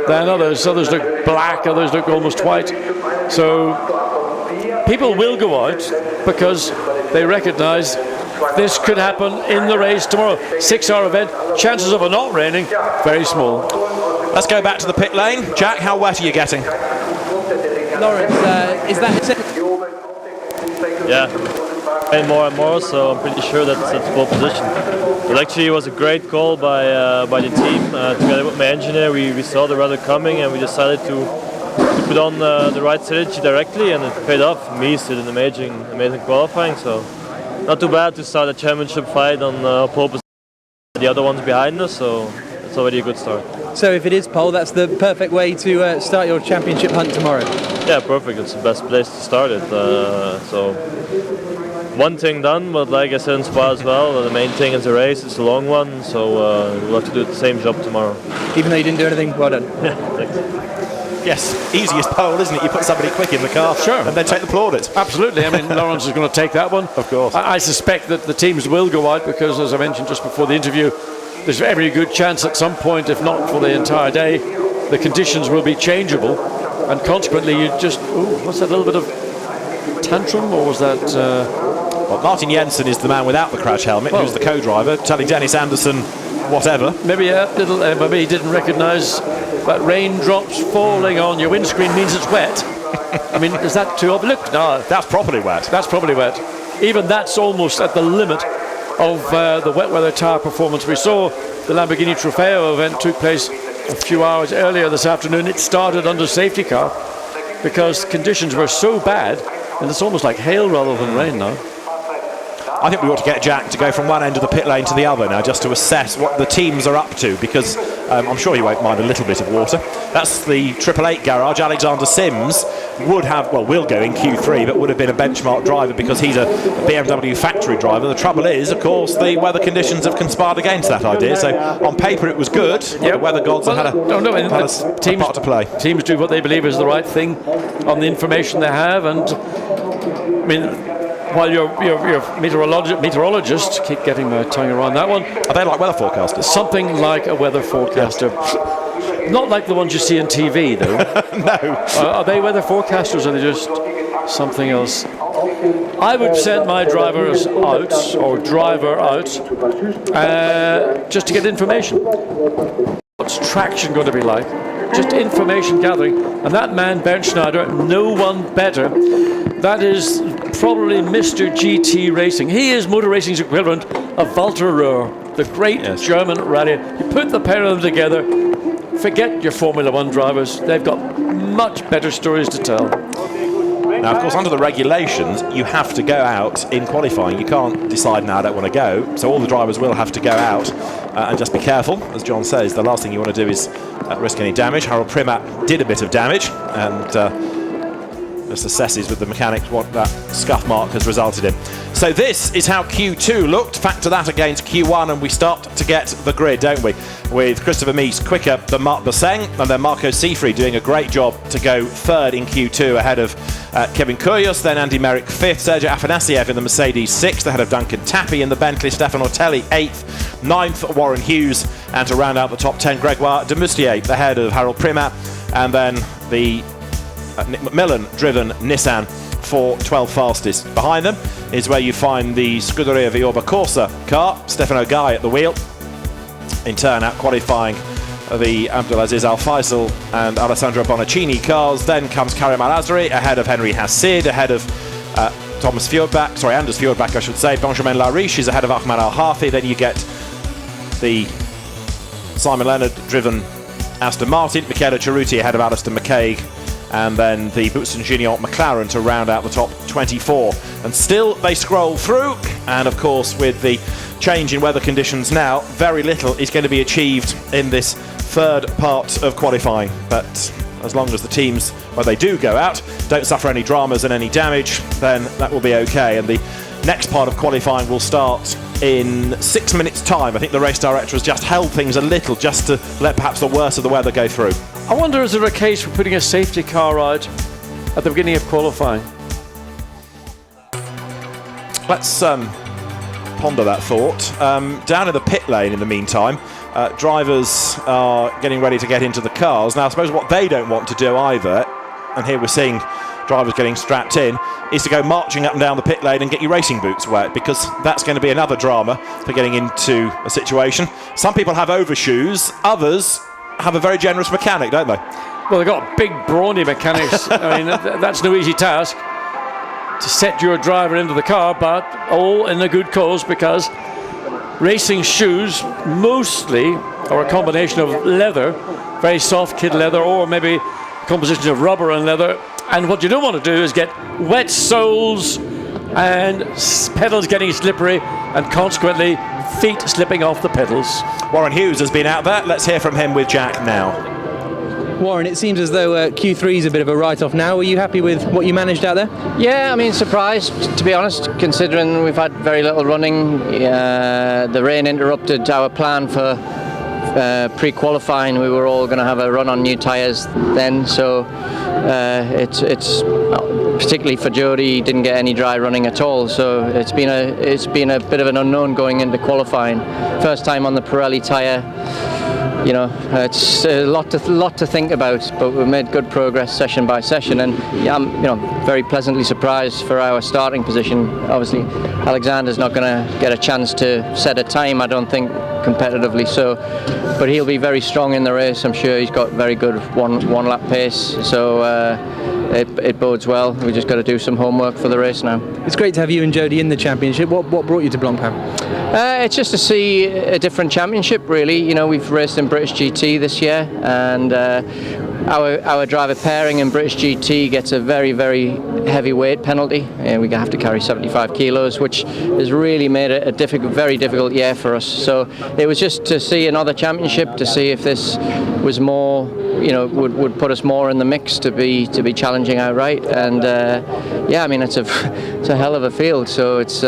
than others. Others look black, others look almost white. So people will go out because they recognize this could happen in the race tomorrow. 6-hour event, chances of it not raining, very small. Let's go back to the pit lane. Jack, how wet are you getting? Lawrence, is that it? Yeah, and more, so I'm pretty sure that's pole position. But actually, it was a great call by the team. Together with my engineer, we saw the rudder coming, and we decided to put on the right strategy directly, and it paid off. Mies did an amazing qualifying, so not too bad to start a championship fight on pole position. The other ones behind us, so it's already a good start. So if it is pole, that's the perfect way to start your championship hunt tomorrow. Yeah, perfect. It's the best place to start it. So one thing done, but like I said in Spa as well, the main thing is the race. It's a long one, so we'll have to do the same job tomorrow. Even though you didn't do anything, well done. Yeah, thanks. Yes, easiest pole, isn't it? You put somebody quick in the car, sure, and then take the plaudits. Absolutely. I mean, Lawrence is going to take that one. Of course. I suspect that the teams will go out because, as I mentioned just before the interview, there's every good chance at some point, if not for the entire day, the conditions will be changeable. and consequently you just, what's that little bit of tantrum, or was that... Well, Martin Jensen is the man without the crash helmet, who's the co-driver, telling Dennis Anderson whatever. Maybe maybe he didn't recognise that raindrops falling on your windscreen means it's wet. I mean, is that too obvious? Look, no, That's properly wet. that's probably wet. Even that's almost at the limit of the wet weather tyre performance. We saw the Lamborghini Trofeo event took place a few hours earlier this afternoon. It started under safety car because conditions were so bad, and it's almost like hail rather than rain now. I think we ought to get Jack to go from one end of the pit lane to the other now, just to assess what the teams are up to, because I'm sure you won't mind a little bit of water. That's the 888 garage. Alexander Sims would have, well, will go in Q3, but would have been a benchmark driver because he's a BMW factory driver. The trouble is, of course, the weather conditions have conspired against that idea. So on paper it was good. The weather gods have had a part to play. Teams do what they believe is the right thing on the information they have, and I mean, while your meteorologist, keep getting my tongue around that one. Are they like weather forecasters? Something like a weather forecaster. Not like the ones you see on TV, though. No. Are they weather forecasters, or are they just something else? I would send my driver out just to get information. What's traction going to be like? Just information gathering. And that man, Bernd Schneider, no one better. That is probably Mr. GT Racing. He is motor racing's equivalent of Walter Röhr, the great German rally. You put the pair of them together, forget your Formula One drivers. They've got much better stories to tell. Now, of course, under the regulations, you have to go out in qualifying. You can't decide, now I don't want to go. So all the drivers will have to go out and just be careful. As John says, the last thing you want to do is risk any damage. Harold Primat did a bit of damage, and just assesses with the mechanics what that scuff mark has resulted in. So this is how Q2 looked. Factor that against Q1 and we start to get the grid, don't we? With Christopher Mies quicker than Mark Bosseng, and then Marco Seafree doing a great job to go third in Q2 ahead of Kevin Kyrgios, then Andy Merrick fifth, Sergio Afanasiev in the Mercedes sixth, ahead of Duncan Tappy in the Bentley, Stefan Ortelli eighth, ninth Warren Hughes, and to round out the top 10, Gregoire de Moustier ahead of Harold Primat, and then the Nick McMillan-driven Nissan for 12 fastest. Behind them is where you find the Scuderia Viorba Corsa car, Stefano Gai at the wheel. In turn, out qualifying the Abdulaziz Al Faisal and Alessandro Bonaccini cars. Then comes Karim Al Azri ahead of Henry Hassid, ahead of Anders Fjordbach, I should say. Benjamin Lariche is ahead of Ahmad Al Hafi. Then you get the Simon Leonard-driven Aston Martin, Michele Cerruti ahead of Alistair McCaig, and then the Boutsen Junior McLaren to round out the top 24. And still they scroll through, and of course with the change in weather conditions now, very little is going to be achieved in this third part of qualifying. But as long as the teams, when they do go out, don't suffer any dramas and any damage, then that will be okay. And the next part of qualifying will start in 6 minutes' time. I think the race director has just held things a little, just to let perhaps the worst of the weather go through. I wonder, is there a case for putting a safety car out at the beginning of qualifying? Let's ponder that thought. Down in the pit lane in the meantime, drivers are getting ready to get into the cars. Now I suppose what they don't want to do either, and here we're seeing drivers getting strapped in, is to go marching up and down the pit lane and get your racing boots wet, because that's going to be another drama for getting into a situation. Some people have overshoes, others have a very generous mechanic, don't they? Well, they've got big, brawny mechanics. I mean, that's no easy task to set your driver into the car, but all in a good cause, because racing shoes mostly are a combination of leather, very soft kid leather, or maybe a composition of rubber and leather. And what you don't want to do is get wet soles and pedals getting slippery, and consequently feet slipping off the pedals. Warren Hughes has been out there. Let's hear from him with Jack now. Warren, it seems as though Q3 is a bit of a write-off now. Were you happy with what you managed out there? Yeah, I mean, surprised, to be honest, considering we've had very little running. The rain interrupted our plan for pre-qualifying. We were all going to have a run on new tyres then, so it's particularly for Jody, he didn't get any dry running at all, so it's been a bit of an unknown going into qualifying. First time on the Pirelli tyre. it's a lot to think about, but we've made good progress session by session, and yeah, I'm very pleasantly surprised for our starting position. Obviously, Alexander's not going to get a chance to set a time, I don't think, competitively, so, but he'll be very strong in the race. I'm sure he's got very good one lap pace, so it bodes well. We just got to do some homework for the race now. It's great to have you and Jody in the championship. What brought you to Blancpain? It's just to see a different championship, really. We've raced in British GT this year, and our driver pairing in British GT gets a very, very heavy weight penalty. We have to carry 75 kilos, which has really made it a very difficult year for us. So it was just to see another championship, to see if this was more, would put us more in the mix to be challenging outright. And yeah, I mean, it's a hell of a field. So it's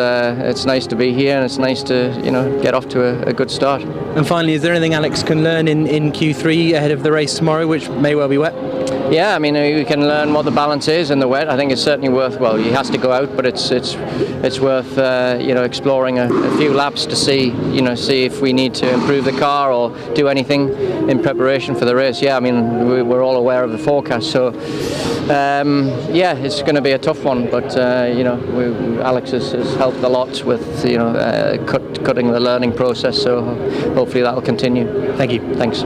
nice to be here, and it's nice to get off to a good start. And finally, is there anything Alex can learn in Q3 ahead of the race tomorrow, which may well be wet? Yeah, I mean, we can learn what the balance is in the wet. I think it's certainly worth. Well, he has to go out, but it's worth exploring a few laps to see if we need to improve the car or do anything in preparation for the race. Yeah, I mean, we're all aware of the forecast, so yeah, it's going to be a tough one. But Alex has helped a lot with cutting the learning process, so hopefully that will continue. Thank you. Thanks.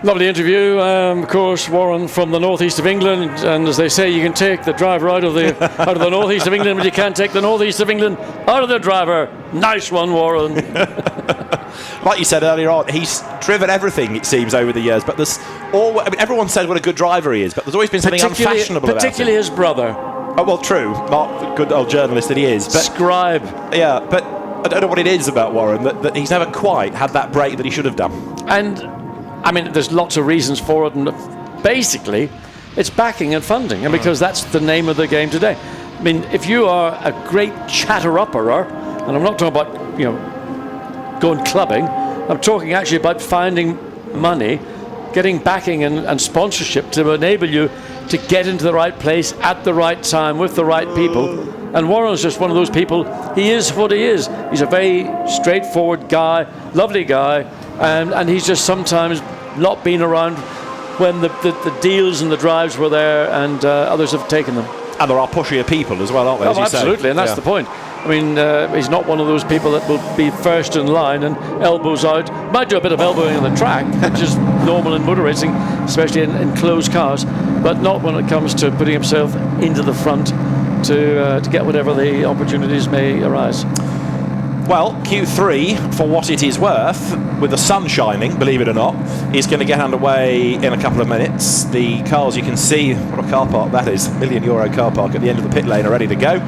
Lovely interview, of course, Warren from the northeast of England, and as they say, you can take the driver out of the northeast of England, but you can't take the northeast of England out of the driver. Nice one, Warren. Like you said earlier on, he's driven everything, it seems, over the years, but everyone says what a good driver he is, but there's always been something unfashionable about him. Particularly his brother. Oh, well, true. Mark, the good old journalist that he is. But, Scribe. Yeah, but I don't know what it is about Warren, that he's never quite had that break that he should have done. And I mean, there's lots of reasons for it, and basically, it's backing and funding, and because that's the name of the game today. I mean, if you are a great chatter-upperer, and I'm not talking about going clubbing, I'm talking actually about finding money, getting backing and sponsorship to enable you to get into the right place at the right time with the right people. And Warren's just one of those people. He is what he is. He's a very straightforward guy, lovely guy. And he's just sometimes not been around when the deals and the drives were there, and others have taken them. And there are pushier people as well, aren't there? Oh, absolutely, and that's the point. I mean, he's not one of those people that will be first in line and elbows out. Might do a bit of elbowing on the track, which is normal in motor racing, especially in closed cars, but not when it comes to putting himself into the front to get whatever the opportunities may arise. Well, Q3, for what it is worth, with the sun shining, believe it or not, is going to get underway in a couple of minutes. The cars, you can see, what a car park that is, €1 million car park at the end of the pit lane are ready to go.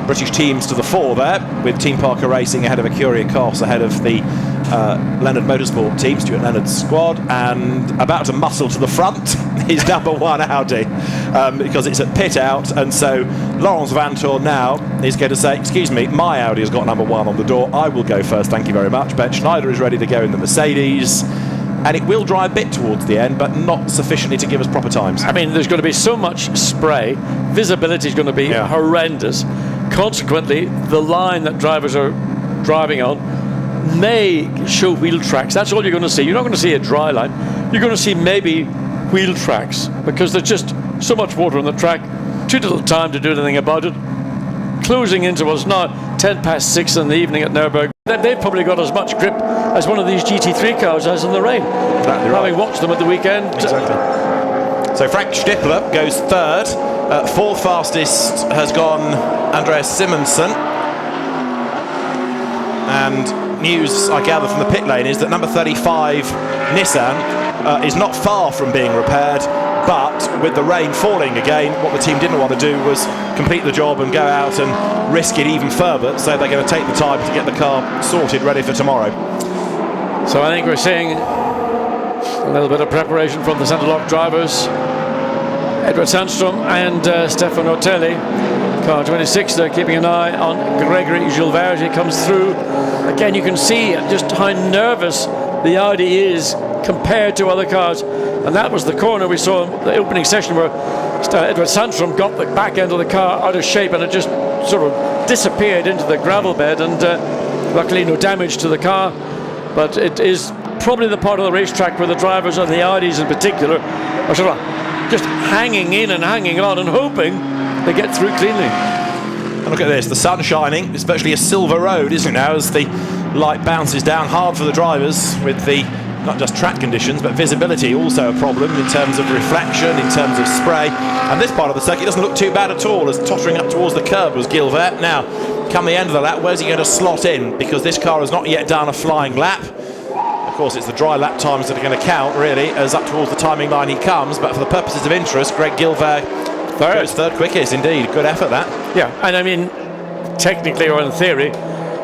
British teams to the fore there, with Team Parker Racing ahead of Ecuria Cos, ahead of the Leonard Motorsport team, Stuart Leonard's squad, and about to muscle to the front is number 1 Audi, because it's at pit out, and so Laurence Vantour now is going to say, excuse me, my Audi has got number 1 on the door, I will go first, thank you very much. Ben Schneider is ready to go in the Mercedes, and it will dry a bit towards the end, but not sufficiently to give us proper times. I mean, there's going to be so much spray, visibility is going to be horrendous. Consequently, the line that drivers are driving on may show wheel tracks. That's all you're going to see. You're not going to see a dry line. You're going to see maybe wheel tracks, because there's just so much water on the track, too little time to do anything about it. Closing into what's now 6:10 in the evening at Nürburgring. They've probably got as much grip as one of these GT3 cars has in the rain. Exactly right. Having watched them at the weekend. Exactly. So Frank Stippler goes third. Fourth fastest has gone Andreas Simonsen. And news I gather from the pit lane is that number 35 Nissan is not far from being repaired, but with the rain falling again, what the team didn't want to do was complete the job and go out and risk it even further, so they're going to take the time to get the car sorted, ready for tomorrow. So I think we're seeing a little bit of preparation from the centre lock drivers, Edward Sandstrom and Stefan Otelli. Car 26, they're keeping an eye on Gregory Gilbert. He comes through. Again, you can see just how nervous the Audi is compared to other cars. And that was the corner we saw in the opening session where Edward Sandstrom got the back end of the car out of shape, and it just sort of disappeared into the gravel bed, and luckily no damage to the car. But it is probably the part of the racetrack where the drivers and the Audis in particular are sort of just hanging in and hanging on and hoping they get through cleanly. And look at this, the sun shining. It's virtually a silver road, isn't it now, as the light bounces down hard for the drivers with the not just track conditions, but visibility also a problem in terms of reflection, in terms of spray. And this part of the circuit doesn't look too bad at all, as tottering up towards the curb was Gilbert. Now, come the end of the lap, where's he going to slot in? Because this car has not yet done a flying lap. Of course, it's the dry lap times that are going to count, really, as up towards the timing line he comes. But for the purposes of interest, Greg Gilbert goes third quickest, indeed. Good effort, that. Yeah, and I mean, technically or in theory,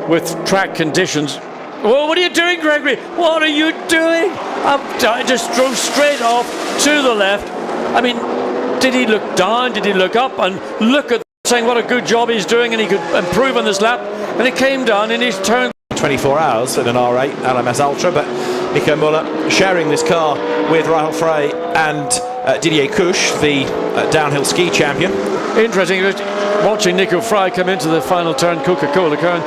with track conditions. Well, what are you doing, Gregory? What are you doing? I just drove straight off to the left. I mean, did he look down? Did he look up? And look at saying what a good job he's doing and he could improve on this lap. And he came down and he's turned 24 hours in an R8 LMS Ultra, but Nico Müller sharing this car with Rahul Frey and Didier Couche, the downhill ski champion. Interesting, watching Nico Frey come into the final turn, Coca-Cola Kern.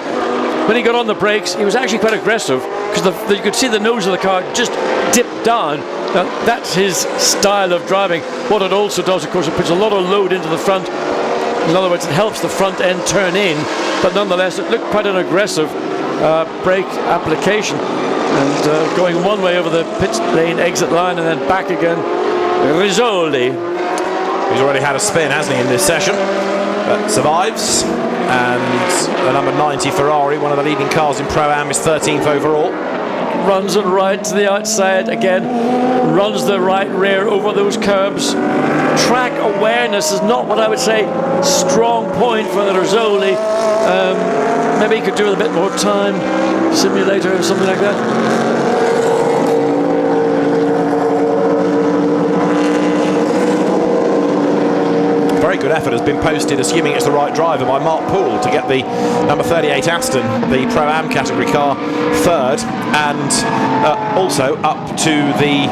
When he got on the brakes, he was actually quite aggressive because you could see the nose of the car just dip down. Now, that's his style of driving. What it also does, of course, it puts a lot of load into the front. In other words, it helps the front end turn in, but nonetheless, it looked quite an aggressive brake application. And going one way over the pit lane exit line and then back again. Rizzoli. He's already had a spin, hasn't he, in this session? But survives. And the number 90 Ferrari, one of the leading cars in Pro-Am, is 13th overall. Runs it right to the outside again, runs the right rear over those curbs. Track awareness is not what I would say strong point for the Rizzoli. Maybe he could do with a bit more time simulator or something like that. Very good effort has been posted, assuming it's the right driver, by Mark Poole to get the number 38 Aston, the Pro-Am category car, third, and also up to the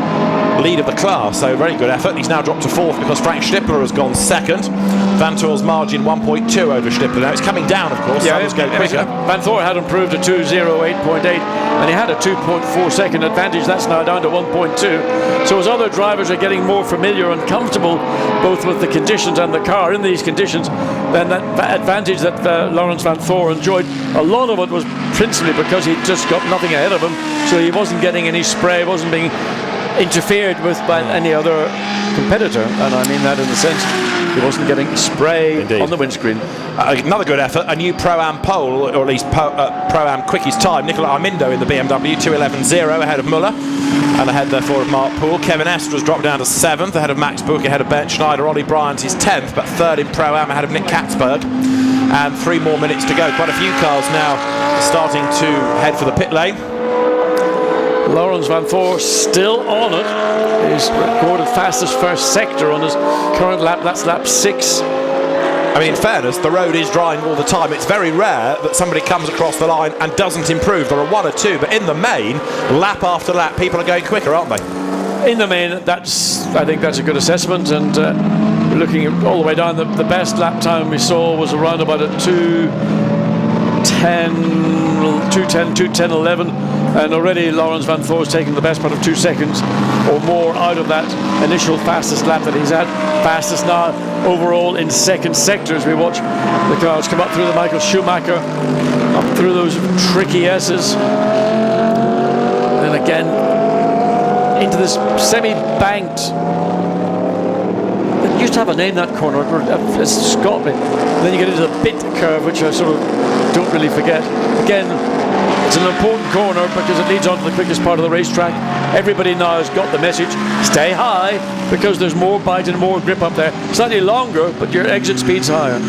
lead of the class. So very good effort. He's now dropped to fourth because Frank Stippler has gone second. Vantoor's margin 1.2 over Stippler. Now it's coming down, of course. Yeah, others go quicker. Vantoor had improved to 2:08.8, and he had a 2.4 second advantage. That's now down to 1.2. So as other drivers are getting more familiar and comfortable, both with the conditions and the car in these conditions, then that advantage that Laurens Vantoor enjoyed, a lot of it was principally because he just got nothing ahead of him, so he wasn't getting any spray, wasn't being interfered with by any other competitor, and I mean that in the sense he wasn't getting spray on the windscreen. Another good effort, a new Pro-Am pole, or at least Pro-Am quickest time. Nicola Armindo in the BMW, 2:11.0 ahead of Müller, and ahead therefore of Mark Poole. Kevin Estra's dropped down to 7th, ahead of Max Buch, ahead of Bert Schneider. Ollie Bryant is 10th, but 3rd in Pro-Am, ahead of Nick Katzberg. And 3 more minutes to go. Quite a few cars now starting to head for the pit lane. Laurens Vantoor still on it. He's recorded fastest first sector on his current lap. That's lap 6. I mean, in fairness, the road is drying all the time. It's very rare that somebody comes across the line and doesn't improve. There are 1 or 2, but in the main, lap after lap, people are going quicker, aren't they? In the main, I think that's a good assessment. And looking all the way down, the best lap time we saw was around about a 2:10.11. And already Laurens Vantoor's taken the best part of 2 seconds or more out of that initial fastest lap that he's had. Fastest now overall in second sector as we watch the cars come up through the Michael Schumacher, up through those tricky S's. And again, into this semi-banked, it used to have a name, that corner, it's Scotland. Then you get into the bit curve, which I sort of don't really forget. Again, it's an important corner because it leads on to the quickest part of the racetrack. Everybody now has got the message, stay high, because there's more bite and more grip up there. Slightly longer, but your exit speed's higher.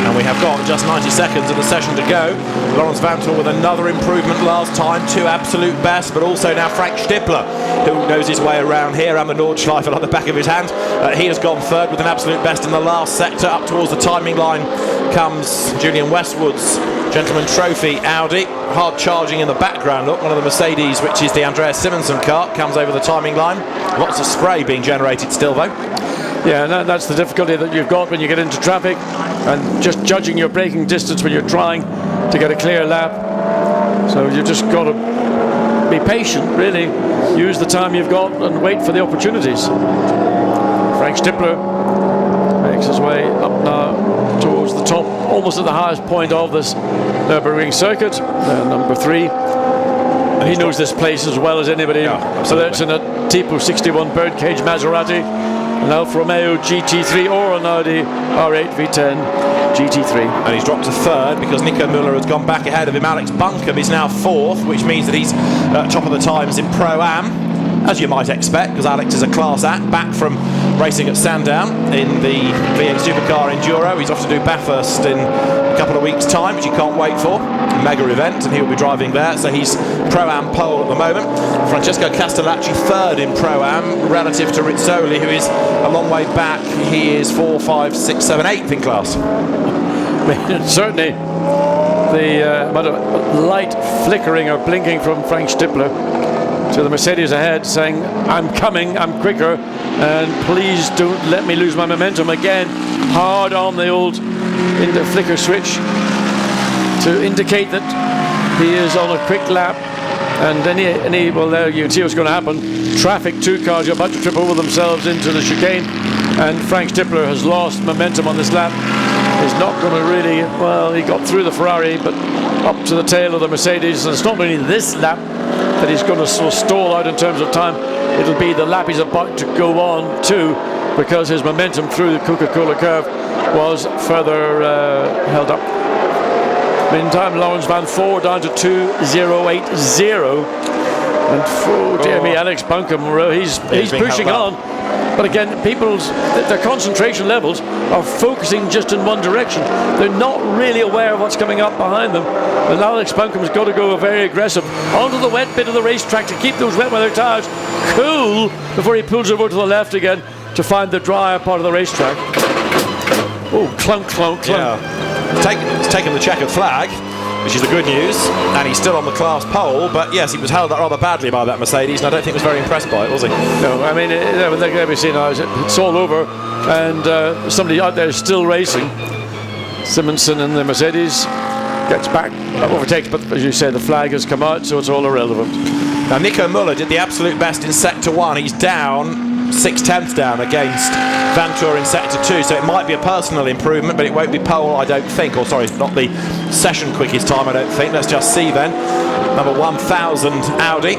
And we have got just 90 seconds of the session to go. Laurens Vantoor with another improvement last time, 2 absolute best, but also now Frank Stippler, who knows his way around here, and the Nordschleife like the back of his hand. He has gone third with an absolute best in the last sector. Up towards the timing line comes Julian Westwood's Gentleman Trophy Audi. Hard charging in the background, look, one of the Mercedes, which is the Andreas Simonsen car, comes over the timing line. Lots of spray being generated still, though. Yeah, and that's the difficulty that you've got when you get into traffic and just judging your braking distance when you're trying to get a clear lap. So you just got to be patient, really. Use the time you've got and wait for the opportunities. Frank Stippler makes his way up now towards the top, almost at the highest point of this Nürburgring circuit, number 3. He knows this place as well as anybody. So that's in a Tipo 61 birdcage Maserati, an Alfa Romeo GT3 or an Audi R8 V10 GT3. And he's dropped to 3rd because Nico Müller has gone back ahead of him. Alex Buncombe is now 4th, which means that he's top of the times in Pro-Am, as you might expect, because Alex is a class act, back from racing at Sandown in the V8 Supercar Enduro. He's off to do Bathurst in a couple of weeks' time, which you can't wait for. A mega event, and he'll be driving there. So he's Pro-Am pole at the moment. Francesco Castellacci 3rd in Pro-Am, relative to Rizzoli, who is a long way back. He is 4, 5, 6, 7, 8th in class. Certainly the amount of light flickering or blinking from Frank Stippler to the Mercedes ahead, saying, I'm coming, I'm quicker, and please don't let me lose my momentum. Again, hard on the old flicker switch to indicate that he is on a quick lap. And well, there you can see what's going to happen. Traffic, 2 cars are about to trip over themselves into the chicane, and Frank Stippler has lost momentum on this lap. He's not going to really, well, he got through the Ferrari, but up to the tail of the Mercedes, and it's not only this lap that he's going to sort of stall out in terms of time. It'll be the lap he's about to go on to, because his momentum through the Coca-Cola curve was further held up. Meantime, Lawrence Van Voor down to 2:080, and oh dear me, Alex Buncombe, he's pushing on. But again, their concentration levels are focusing just in one direction. They're not really aware of what's coming up behind them. And Alex Buncombe's got to go very aggressive onto the wet bit of the racetrack to keep those wet weather tyres cool before he pulls over to the left again to find the drier part of the racetrack. Oh, clunk, clunk, clunk. Yeah. He's taken the checkered flag, which is the good news, and he's still on the class pole. But yes, he was held up rather badly by that Mercedes, and I don't think he was very impressed by it, was he? No, I mean, like we see now, it's all over, and somebody out there is still racing. Simonson in the Mercedes gets back, overtakes, but as you say, the flag has come out, so it's all irrelevant. Now, Nico Müller did the absolute best in Sector 1. He's down 6/10 down against Vantour in Sector 2, so it might be a personal improvement, but it won't be pole, I don't think. Or sorry, not the session quickest time, I don't think. Let's just see then. Number 1000 Audi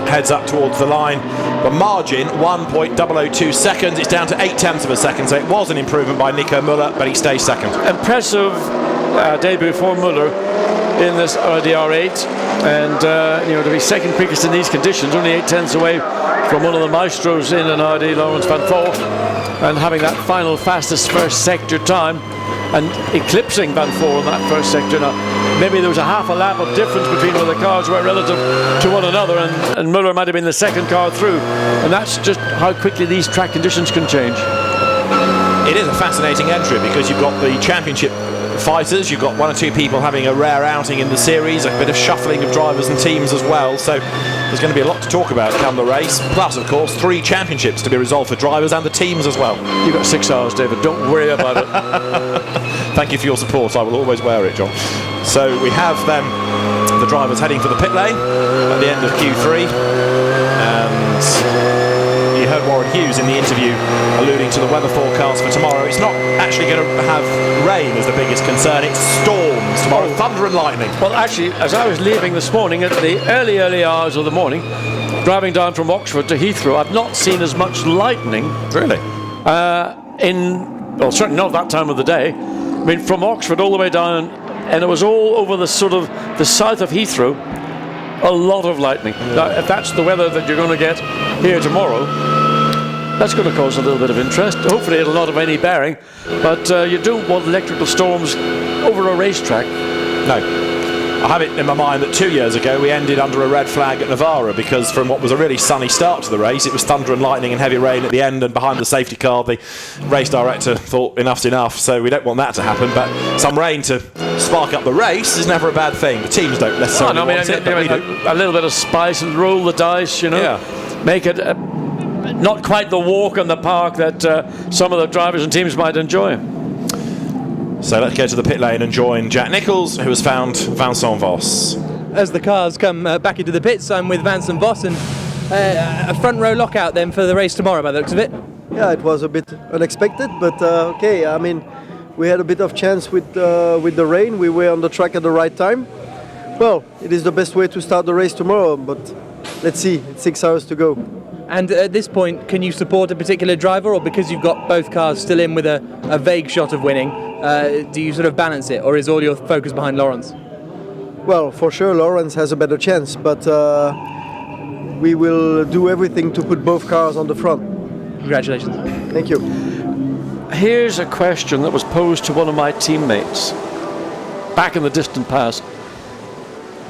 heads up towards the line. The margin 1.002 seconds. It's down to 0.8 of a second, so it was an improvement by Nico Müller, but he stays second. Impressive debut for Müller in this Audi R8, and to be second quickest in these conditions, only 0.8 away from one of the maestros in an Audi, Lawrence Van Voor, and having that final fastest first sector time and eclipsing Van Voor in that first sector. Now, maybe there was a half a lap of difference between where the cars were relative to one another, and Müller might have been the second car through, and that's just how quickly these track conditions can change. It is a fascinating entry because you've got the championship fighters, you've got 1 or 2 people having a rare outing in the series, a bit of shuffling of drivers and teams as well, so there's going to be a lot to talk about come the race, plus of course 3 championships to be resolved for drivers and the teams as well. You've got 6 hours, David, don't worry about it. Thank you for your support, I will always wear it, John. So we have then the drivers heading for the pit lane at the end of Q3, and you heard Warren Hughes in the interview alluding to the weather forecast for tomorrow. It's not actually going to have rain as the biggest concern, it's storms tomorrow, thunder and lightning. Well, actually, as I was leaving this morning at the early hours of the morning, driving down from Oxford to Heathrow, I've not seen as much lightning. Really? Well, certainly not that time of the day. I mean, from Oxford all the way down, and it was all over the sort of the south of Heathrow, a lot of lightning. Now, if that's the weather that you're going to get here tomorrow, that's going to cause a little bit of interest. Hopefully it'll not have any bearing, but you don't want electrical storms over a racetrack. No. I have it in my mind that 2 years ago we ended under a red flag at Navarra because from what was a really sunny start to the race, it was thunder and lightning and heavy rain at the end, and behind the safety car the race director thought enough's enough, so we don't want that to happen, but some rain to spark up the race is never a bad thing. The teams don't necessarily want it, but we do. A little bit of spice and roll the dice, make it not quite the walk in the park that some of the drivers and teams might enjoy. So let's go to the pit lane and join Jack Nicholls, who has found Vincent Voss. as the cars come back into the pits. I'm with Vance and Voss, and a front row lockout then for the race tomorrow by the looks of it. Yeah, it was a bit unexpected, but okay. I mean, we had a bit of chance with the rain. We were on the track at the right time. Well, it is the best way to start the race tomorrow, but let's see. It's 6 hours to go. And at this point, can you support a particular driver, or because you've got both cars still in with a vague shot of winning, do you sort of balance it, or is all your focus behind Lawrence? Well, for sure, Lawrence has a better chance, but we will do everything to put both cars on the front. Congratulations. Thank you. Here's a question that was posed to one of my teammates back in the distant past.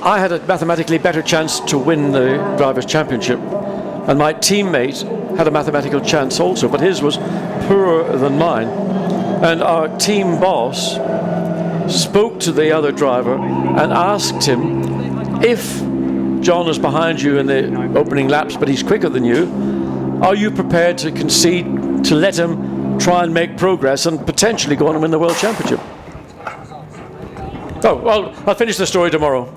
I had a mathematically better chance to win the Drivers' Championship, and my teammate had a mathematical chance also, but his was poorer than mine. And our team boss spoke to the other driver and asked him, if John is behind you in the opening laps, but he's quicker than you, are you prepared to concede to let him try and make progress and potentially go on and win the World Championship? Oh, well, I'll finish the story tomorrow.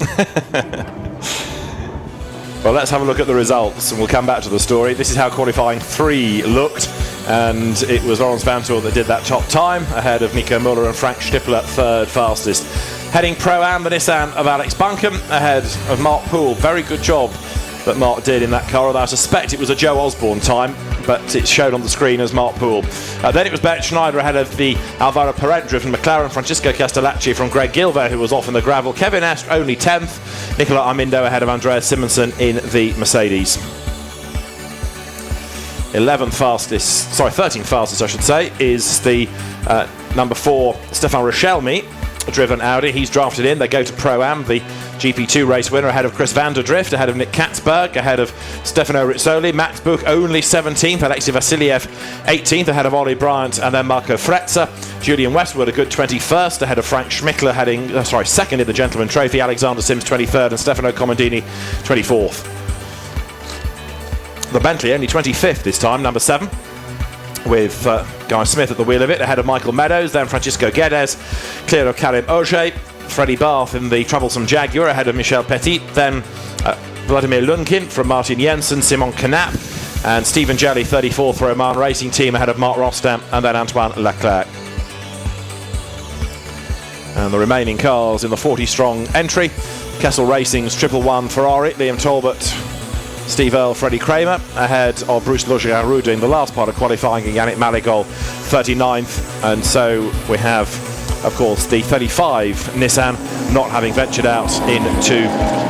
Well, let's have a look at the results and we'll come back to the story. This is how qualifying 3 looked, and it was Laurens Vanthoor that did that top time ahead of Nico Müller and Frank Stippler, 3rd fastest. Heading Pro-Am, the Nissan of Alex Buncombe ahead of Mark Poole. Very good job that Mark did in that car, although I suspect it was a Joe Osborne time, but it showed on the screen as Mark Poole. Then it was Bert Schneider ahead of the Alvaro Parent driven McLaren, Francisco Castellacci from Greg Gilver, who was off in the gravel, Kevin Est only 10th, Nicola Armindo ahead of Andreas Simonsen in the Mercedes. 13th fastest I should say, is the number 4 Stefan Richelmy driven Audi. He's drafted in. They go to Pro-Am, the GP2 race winner, ahead of Chris van der Drift, ahead of Nick Katzberg, ahead of Stefano Rizzoli. Max Buch only 17th, Alexei Vassiliev 18th, ahead of Ollie Bryant, and then Marco Frezza. Julian Westwood a good 21st, ahead of Frank Schmickler, second in the Gentleman Trophy. Alexander Sims 23rd, and Stefano Comandini 24th. The Bentley only 25th this time, number 7. With Guy Smith at the wheel of it, ahead of Michael Meadows, then Francisco Guedes, clear of Karim Auger, Freddie Barth in the troublesome Jaguar, ahead of Michel Petit, then Vladimir Lunkin from Martin Jensen, Simon Knapp, and Stephen Jelly, 34th Roman Racing Team, ahead of Mark Rostam, and then Antoine Leclerc. And the remaining cars in the 40-strong entry, Kessel Racing's 111 Ferrari, Liam Talbot, Steve Earle, Freddie Kramer, ahead of Bruce Logier-Rude in the last part of qualifying, and Yannick Malégol 39th. And so we have, of course, the 35 Nissan not having ventured out into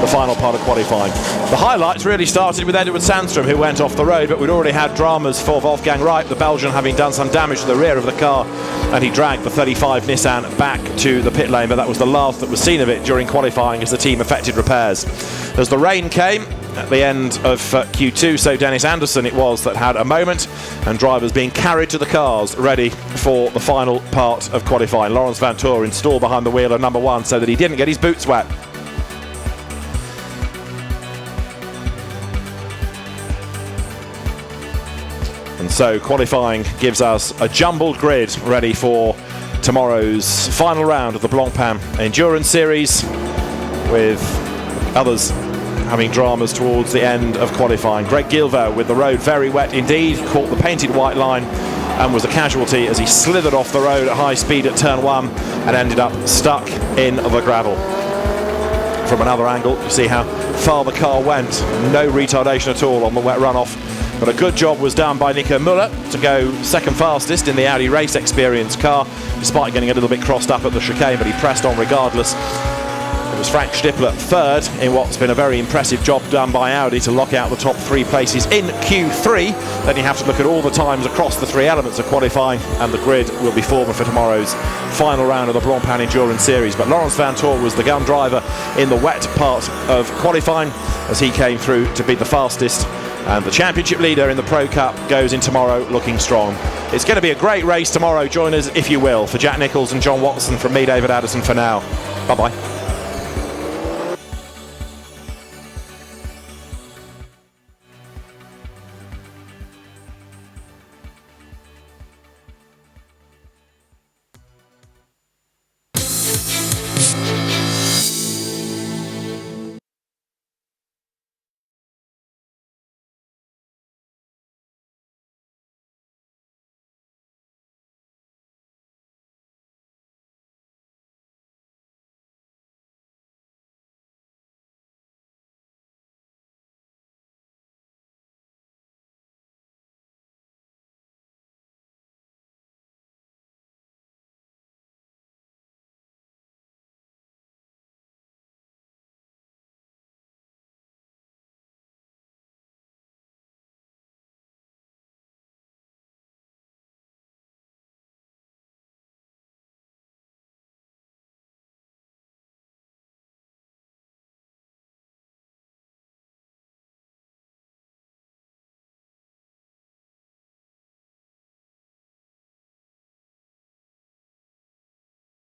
the final part of qualifying. The highlights really started with Edward Sandstrom, who went off the road, but we'd already had dramas for Wolfgang Reip, the Belgian, having done some damage to the rear of the car, and he dragged the 35 Nissan back to the pit lane, but that was the last that was seen of it during qualifying as the team effected repairs. As the rain came at the end of Q2, so Dennis Anderson it was that had a moment, and drivers being carried to the cars ready for the final part of qualifying. Laurens Vanthoor installed behind the wheel of number 1 so that he didn't get his boots wet. And so qualifying gives us a jumbled grid ready for tomorrow's final round of the Blancpain Endurance Series, with others having dramas towards the end of qualifying. Greg Gilver, with the road very wet indeed, caught the painted white line and was a casualty as he slithered off the road at high speed at turn 1 and ended up stuck in the gravel. From another angle, you see how far the car went. No retardation at all on the wet runoff. But a good job was done by Nico Müller to go 2nd fastest in the Audi Race Experience car, despite getting a little bit crossed up at the chicane, but he pressed on regardless. It was Frank Stippler 3rd in what's been a very impressive job done by Audi to lock out the top 3 places in Q3. Then you have to look at all the times across the 3 elements of qualifying, and the grid will be formed for tomorrow's final round of the Blancpain Endurance Series. But Laurens Vanthoor was the gun driver in the wet part of qualifying as he came through to be the fastest. And the championship leader in the Pro Cup goes in tomorrow looking strong. It's going to be a great race tomorrow. Join us if you will. For Jack Nichols and John Watson, from me, David Addison, for now. Bye-bye.